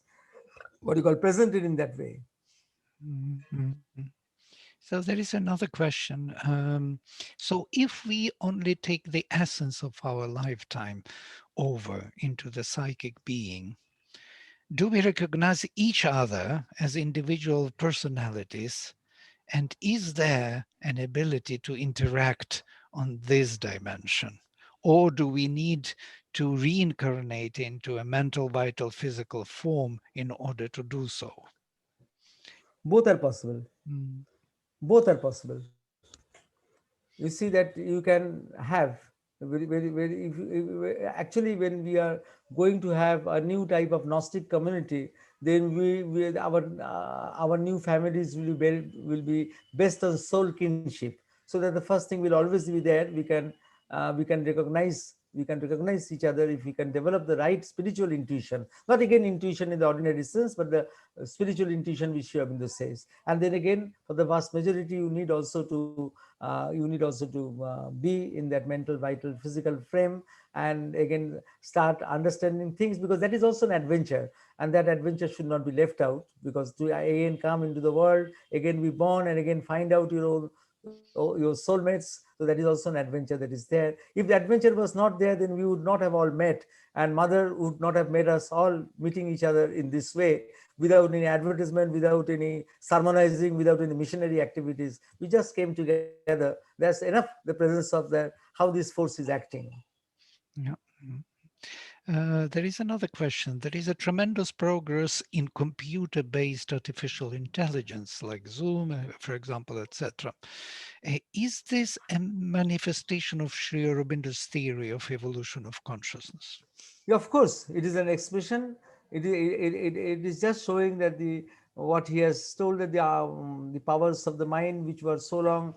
what you call presented in that way. Mhm. So there is another question. So if we only take the essence of our lifetime over into the psychic being, do we recognize each other as individual personalities? And is there an ability to interact on this dimension? Or do we need to reincarnate into a mental, vital, physical form in order to do so? Both are possible. Mm. Both are possible. You see that you can have very actually, when we are going to have a new type of Gnostic community, then our new families will be based on soul kinship. so that the first thing will always be there. We can recognize each other if we can develop the right spiritual intuition, not again intuition in the ordinary sense, but the spiritual intuition which Sri Aurobindo says. And then again, for the vast majority, you need also to be in that mental, vital, physical frame, and again start understanding things, because that is also an adventure, and that adventure should not be left out, because to again come into the world, again be born, and again find out your soulmates. So that is also an adventure that is there. If the adventure was not there, then we would not have all met, and mother would not have made us all meeting each other in this way, without any advertisement, without any sermonizing, without any missionary activities. We just came together. That's enough, the presence of that, how this force is acting. Yeah. There is another question. There is a tremendous progress in computer-based artificial intelligence, like Zoom, for example, etc. Is this a manifestation of Sri Aurobindo's theory of evolution of consciousness? Yeah, of course, it is an expression. It is just showing that the what he has told, that the powers of the mind which were so long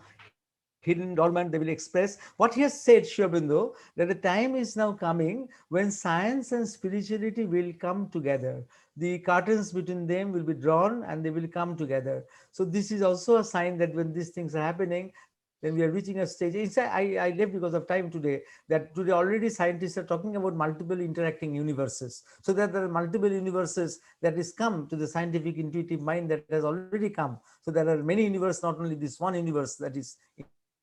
hidden dormant, they will express. What he has said, Sri Aurobindo, that the time is now coming when science and spirituality will come together. The curtains between them will be drawn and they will come together. So this is also a sign that when these things are happening, then we are reaching a stage. Inside, I left because of time today, that today already scientists are talking about multiple interacting universes. So that there are multiple universes that is come to the scientific intuitive mind, that has already come. So there are many universes, not only this one universe that is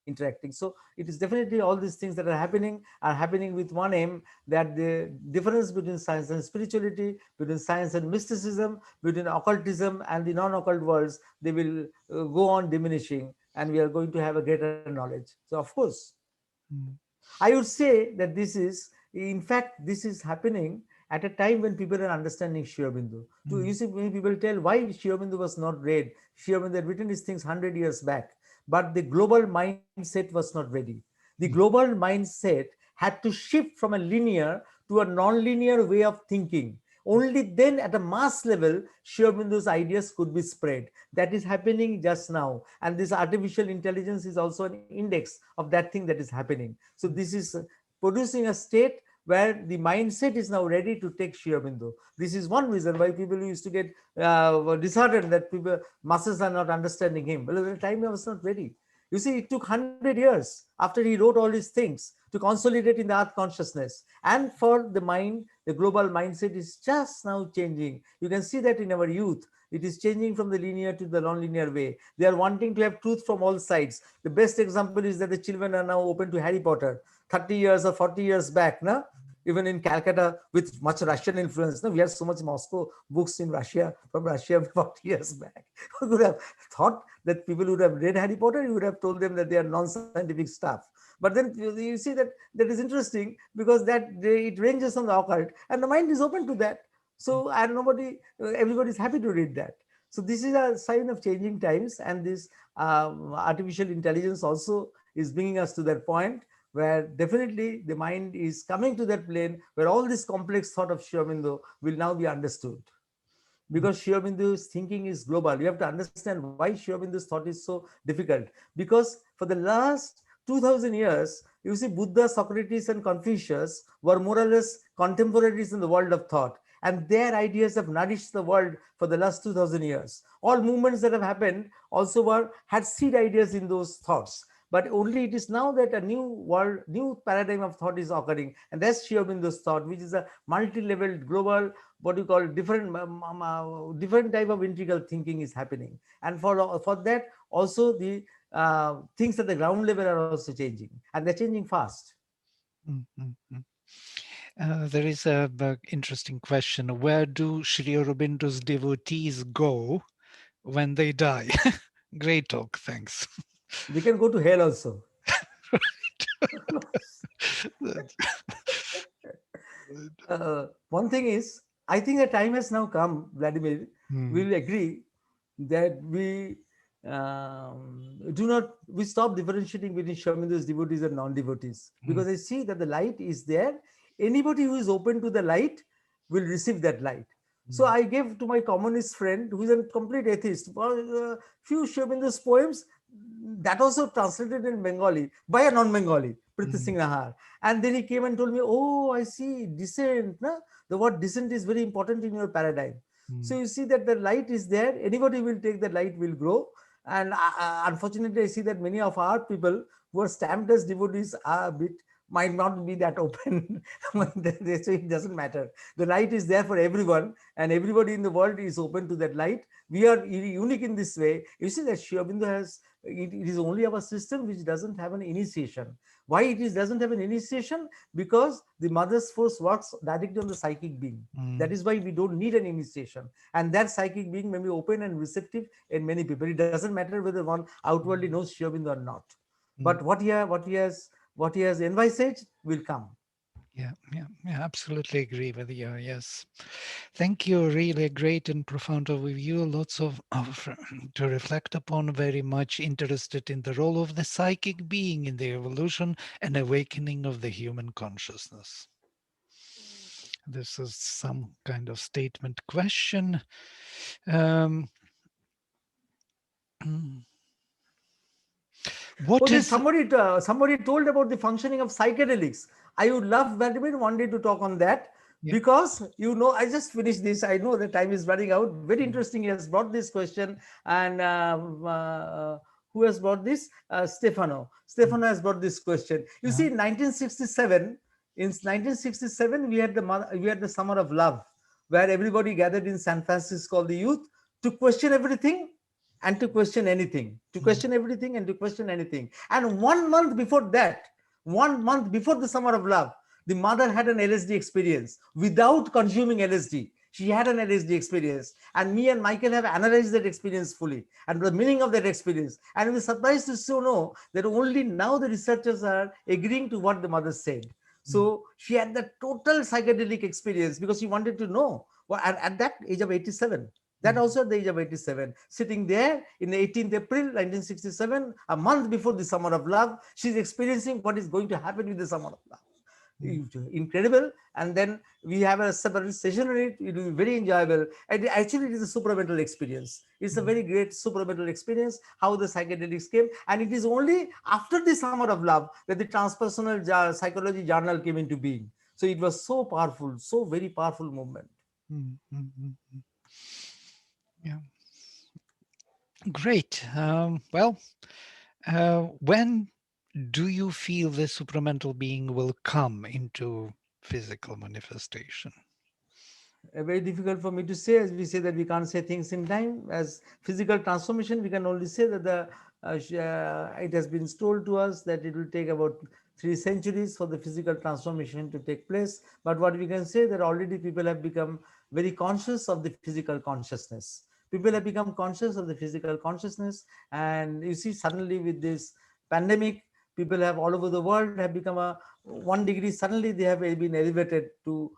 interacting. So it is definitely all these things that are happening with one aim, that the difference between science and spirituality, between science and mysticism, between occultism and the non-occult worlds, they will go on diminishing, and we are going to have a greater knowledge. So of course, Mm. I would say that this is, in fact, this is happening at a time when people are understanding Sri Aurobindo. You Mm. see, many people tell why Sri Aurobindo was not read. Sri Aurobindo had written these things 100 years back, but the global mindset was not ready. The Mm. global mindset had to shift from a linear to a non-linear way of thinking. Only then, at a mass level, Sri Aurobindo's ideas could be spread. That is happening just now, and this artificial intelligence is also an index of that thing that is happening. So this is producing a state where the mindset is now ready to take Sri Aurobindo. This is one reason why people used to get disheartened that people masses are not understanding him. Well, at the time he was not ready. You see, it took 100 years after he wrote all these things to consolidate in the earth consciousness. And for the mind, the global mindset is just now changing. You can see that in our youth. It is changing from the linear to the non-linear way. They are wanting to have truth from all sides. The best example is that the children are now open to Harry Potter. 30 years or 40 years back, no? Even in Calcutta, with much Russian influence. No? We had so much Moscow books in Russia, from Russia 40 years back. Who would have thought that people would have read Harry Potter? You would have told them that they are non-scientific stuff. But then you see that that is interesting, because it ranges on the occult, and the mind is open to that. So and everybody is happy to read that. So this is a sign of changing times, and this artificial intelligence also is bringing us to that point where definitely the mind is coming to that plane where all this complex thought of Sri Aurobindo will now be understood. Because Sri Aurobindo's thinking is global. You have to understand why Sri Aurobindo's thought is so difficult. Because for the last 2000 years, you see, Buddha, Socrates, and Confucius were more or less contemporaries in the world of thought. And their ideas have nourished the world for the last 2000 years. All movements that have happened also had seed ideas in those thoughts. But only it is now that a new paradigm of thought is occurring. And that's Sri Aurobindo's thought, which is a multi-leveled, global, what you call different type of integral thinking is happening. And for that, also the things at the ground level are also changing. And they're changing fast. Mm. Mm. There is a interesting question. Where do Sri Aurobindo's devotees go when they die? Great talk, thanks. They can go to hell also. One thing is, I think the time has now come, Vladimir, we will agree that we stop differentiating between Shraminda's devotees and non-devotees, because I see that the light is there. Anybody who is open to the light will receive that light. So I gave to my communist friend, who is a complete atheist, a few Shraminda's poems. that also translated in Bengali by a non-Bengali, Priti mm, Singh Nahar. And then he came and told me, oh, I see, descent. Na? The word descent is very important in your paradigm. So mm, you see that the light is there. Anybody will take the light will grow. And unfortunately, I see that many of our people who are stamped as devotees are a bit might not be that open. They say it doesn't matter. The light is there for everyone, and everybody in the world is open to that light. We are unique in this way. You see that Sri Aurobindo has it is only our system which doesn't have an initiation. Why it is doesn't have an initiation? Because the mother's force works directly on the psychic being. That mm, is why we don't need an initiation, and that psychic being may be open and receptive in many people. It doesn't matter whether one outwardly knows Sri Aurobindo or not, mm. but what he has envisaged will come. Yeah, absolutely agree with you. Yes. Thank you. Really a great and profound overview. Lots of to reflect upon. Very much interested in the role of the psychic being in the evolution and awakening of the human consciousness. This is some kind of statement question. Um, Oh, what there's is somebody told about the functioning of psychedelics. I would love Vladimir one day to talk on that, yeah, because I just finished this. I know the time is running out. Very interesting. He has brought this question, and who has brought this? Stefano. mm, Stefano has brought this question. You yeah, see, in 1967, we had the Summer of Love, where everybody gathered in San Francisco, all the youth, to question everything and to question anything, to mm, question everything and to question anything. And 1 month before that, 1 month before the Summer of Love, the mother had an LSD experience without consuming LSD. She had an LSD experience, and me and Michael have analyzed that experience fully and the meaning of that experience. And we're surprised to so know that only now the researchers are agreeing to what the mother said. mm, So she had the total psychedelic experience because she wanted to know. Well, at that age of 87, that mm, also at the age of 87, sitting there in the 18th April 1967, a month before the Summer of Love, she's experiencing what is going to happen with the Summer of Love. mm, Incredible. And then we have a separate session on it. It will be very enjoyable. And actually, it is a supramental experience. It's a mm, very great supramental experience, how the psychedelics came. And it is only after the Summer of Love that the Transpersonal Psychology Journal came into being. So it was so powerful, so very powerful movement. mm, yeah, great. When do you feel the supramental being will come into physical manifestation? Very difficult for me to say. As we say that we can't say things in time. As physical transformation, we can only say that it has been told to us that it will take about 3 centuries for the physical transformation to take place. But what we can say that already people have become very conscious of the physical consciousness. People have become conscious of the physical consciousness, and you see suddenly with this pandemic, people have all over the world have become a 1 degree. Suddenly they have been elevated to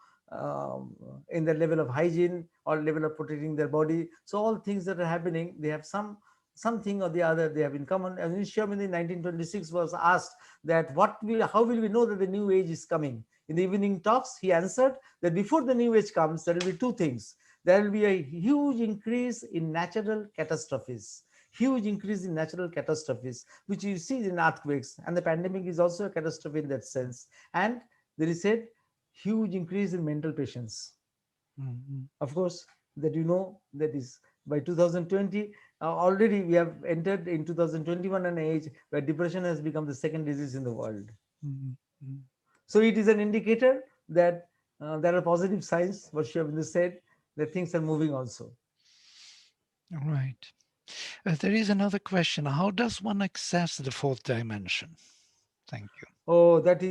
in the level of hygiene or level of protecting their body. So all things that are happening, they have something or the other they have in common. And Ishvara in 1926 was asked that how will we know that the new age is coming? In the evening talks, he answered that before the new age comes, there will be two things. There will be a huge increase in natural catastrophes. Huge increase in natural catastrophes, which you see in earthquakes, and the pandemic is also a catastrophe in that sense. And there is a huge increase in mental patients. Mhm, Of course, that that is by 2020, already we have entered in 2021 an age where depression has become the second disease in the world. mhm, mhm. So it is an indicator that there are positive signs, what Shivabendu said, that things are moving also. All right. There is another question. How does one access the fourth dimension? Thank you. Oh, that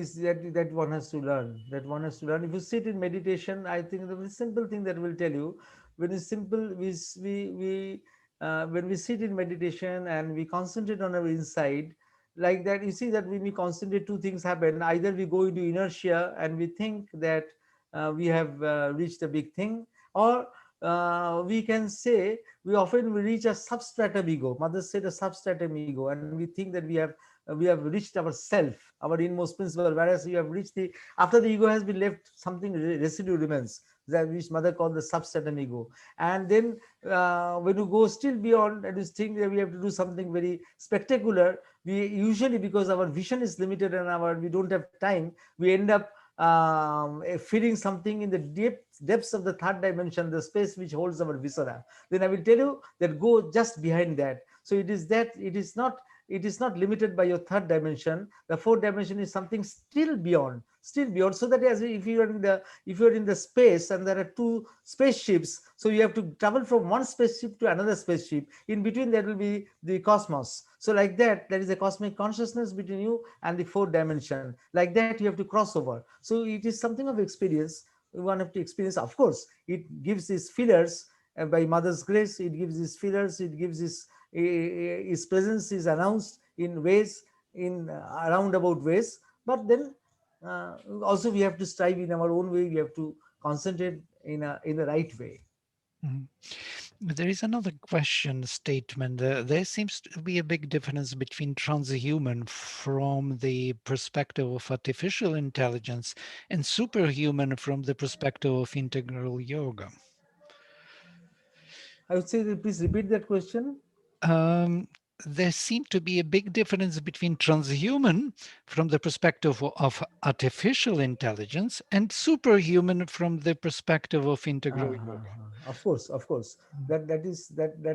one has to learn. That one has to learn. If you sit in meditation, I think the very simple thing that will tell you, when it's simple, when we sit in meditation and we concentrate on our inside, like that, you see that when we concentrate, two things happen. Either we go into inertia and we think that we have reached a big thing, or we can say we reach a substratum ego. Mother said a substratum ego, and we think that we have reached our self, our inmost principle, whereas you have reached the after the ego has been left, something residue remains. that which mother called the substratum ego. And then when you go still beyond and you think that we have to do something very spectacular, we usually, because our vision is limited and we don't have time, we end up feeling something in the depths of the third dimension, the space which holds our viscera. Then I will tell you that go just behind that. So it is that it is not limited by your third dimension. The fourth dimension is something still beyond, so that as if you are in the, if you are in the space and there are two spaceships, so you have to travel from one spaceship to another spaceship. In between there will be the cosmos. So like that, there is a cosmic consciousness between you and the fourth dimension. Like that, you have to cross over. So it is something of experience. One have to experience. Of course, it gives these fillers by mother's grace. It gives these fillers. It gives this, his presence is announced in ways, in roundabout ways. But then also we have to strive in our own way. We have to concentrate in the right way. Mhm. There is another question statement. There seems to be a big difference between transhuman from the perspective of artificial intelligence and superhuman from the perspective of integral yoga. I would say that please repeat that question. Um, there seemed to be a big difference between transhuman from the perspective of artificial intelligence and superhuman from the perspective of integral yoga. Of course, of course. That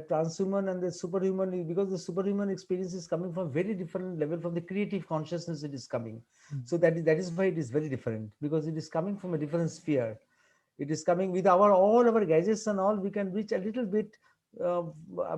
transhuman and the superhuman because the superhuman experience is coming from very different level from the creative consciousness it is coming. So that is why it is very different, because it is coming from a different sphere. It is coming with our all our gadgets and all. We can reach a little bit uh,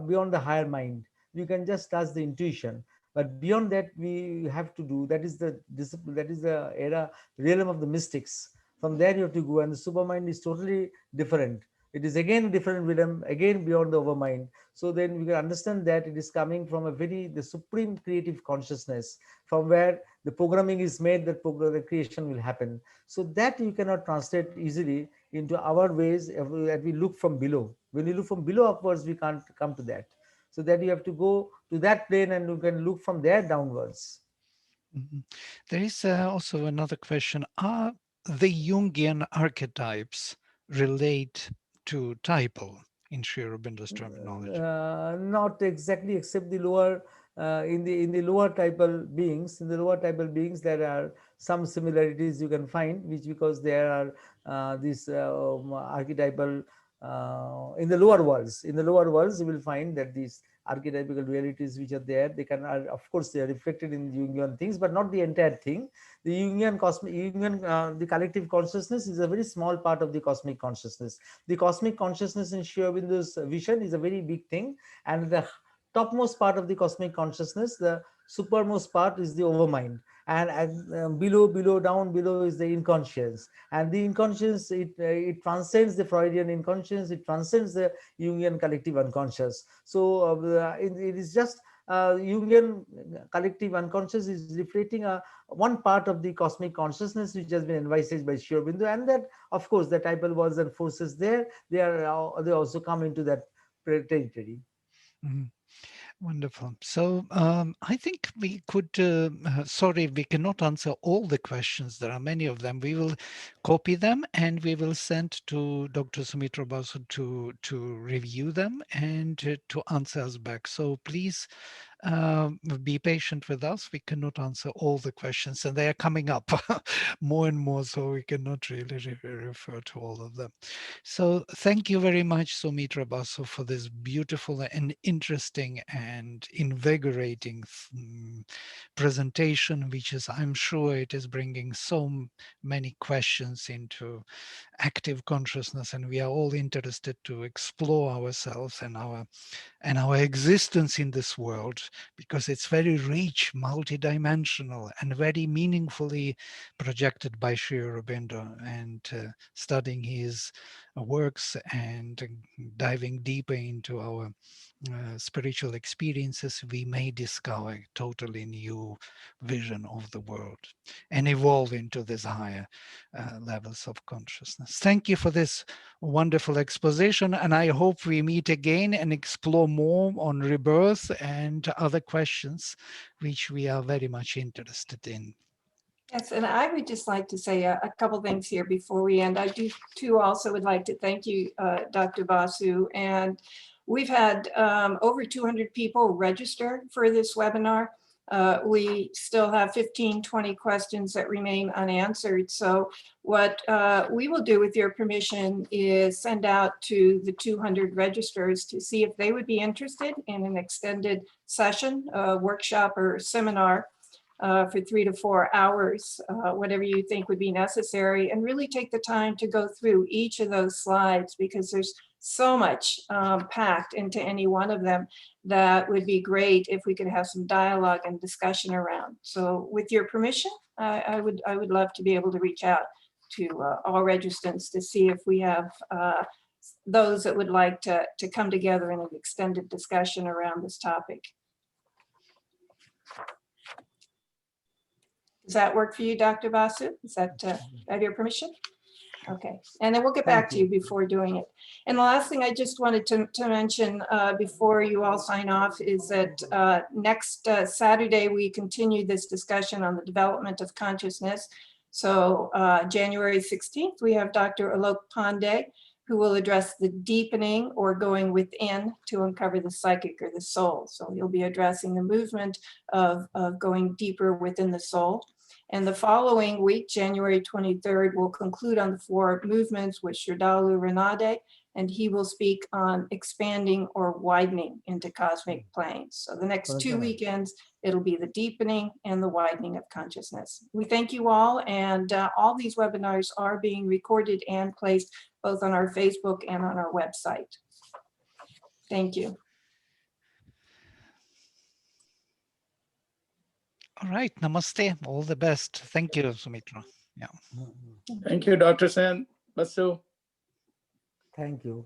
beyond the higher mind. We can just touch the intuition, but beyond that we have to do, that is the discipline, that is the realm of the mystics. From there you have to go, and the supermind is totally different. It is again a different realm, again beyond the overmind. So then we can understand that it is coming from a very the supreme creative consciousness, from where the programming is made, that the creation will happen. So that you cannot translate easily into our ways that we look from below. When you look from below upwards, we can't come to that. So that you have to go to that plane and you can look from there downwards. Mhm. There is also another question. Are the Jungian archetypes relate to typal in Sri Aurobindo's terminology? Not exactly, except the lower in the lower typal beings. In the lower typal beings, there are some similarities you can find, which because there are these archetypal in the lower worlds. In the lower worlds, you will find that these archetypical realities which are there, they can are, of course they are reflected in Jungian things, but not the entire thing. The Jungian cosmic Jungian the collective consciousness is a very small part of the cosmic consciousness. The cosmic consciousness in Sri Aurobindo's vision is a very big thing, and the topmost part of the cosmic consciousness, the supermost part, is the overmind, and below down below is the inconscious, and the inconscious, it transcends the Freudian inconscious, it transcends the Jungian collective unconscious. So it is just Jungian collective unconscious is reflecting a one part of the cosmic consciousness which has been envisaged by Sri Aurobindo, and that of course the typal worlds and forces there, they also come into that territory. Mhm. Wonderful. So I think we could, sorry, we cannot answer all the questions. There are many of them. We will copy them and we will send to Dr. Soumitra Basu to review them and to answer us back. So please be patient with us. We cannot answer all the questions and they are coming up more and more, so we cannot really refer to all of them. So thank you very much, Soumitra Basu, for this beautiful and interesting and invigorating presentation, which is, I'm sure it is bringing so many questions into active consciousness, and we are all interested to explore ourselves and our existence in this world, because it's very rich, multidimensional, and very meaningfully projected by Sri Aurobindo. And studying his works and diving deeper into our spiritual experiences, we may discover a totally new vision of the world and evolve into these higher levels of consciousness. Thank you for this wonderful exposition, and I hope we meet again and explore more on rebirth and other questions which we are very much interested in. Yes, and I would just like to say a couple things here before we end. I do too also would like to thank you, Dr. Basu. And we've had over 200 people register for this webinar. We still have 15, 20 questions that remain unanswered. So what we will do with your permission is send out to the 200 registrars to see if they would be interested in an extended session, workshop or seminar for 3 to 4 hours, whatever you think would be necessary, and really take the time to go through each of those slides, because there's so much packed into any one of them that would be great if we could have some dialogue and discussion around. So with your permission, I would love to be able to reach out to all registrants to see if we have those that would like to come together in an extended discussion around this topic. Does that work for you, Dr. Basu? Is that have your permission? Okay, and then we'll get back to you before doing it. And the last thing I just wanted to mention before you all sign off is that next Saturday, we continue this discussion on the development of consciousness. So January 16th, we have Dr. Alok Pandey, who will address the deepening or going within to uncover the psychic or the soul. So he'll be addressing the movement of going deeper within the soul. And the following week, January 23rd, we'll conclude on the 4 movements with Shrdalu Ranade, and he will speak on expanding or widening into cosmic planes. So the next 2 weekends, it'll be the deepening and the widening of consciousness. We thank you all, and all these webinars are being recorded and placed both on our Facebook and on our website. Thank you. All right, namaste, all the best. Thank you, Soumitra. Yeah. Thank you, Dr. Sen. Basu. Thank you.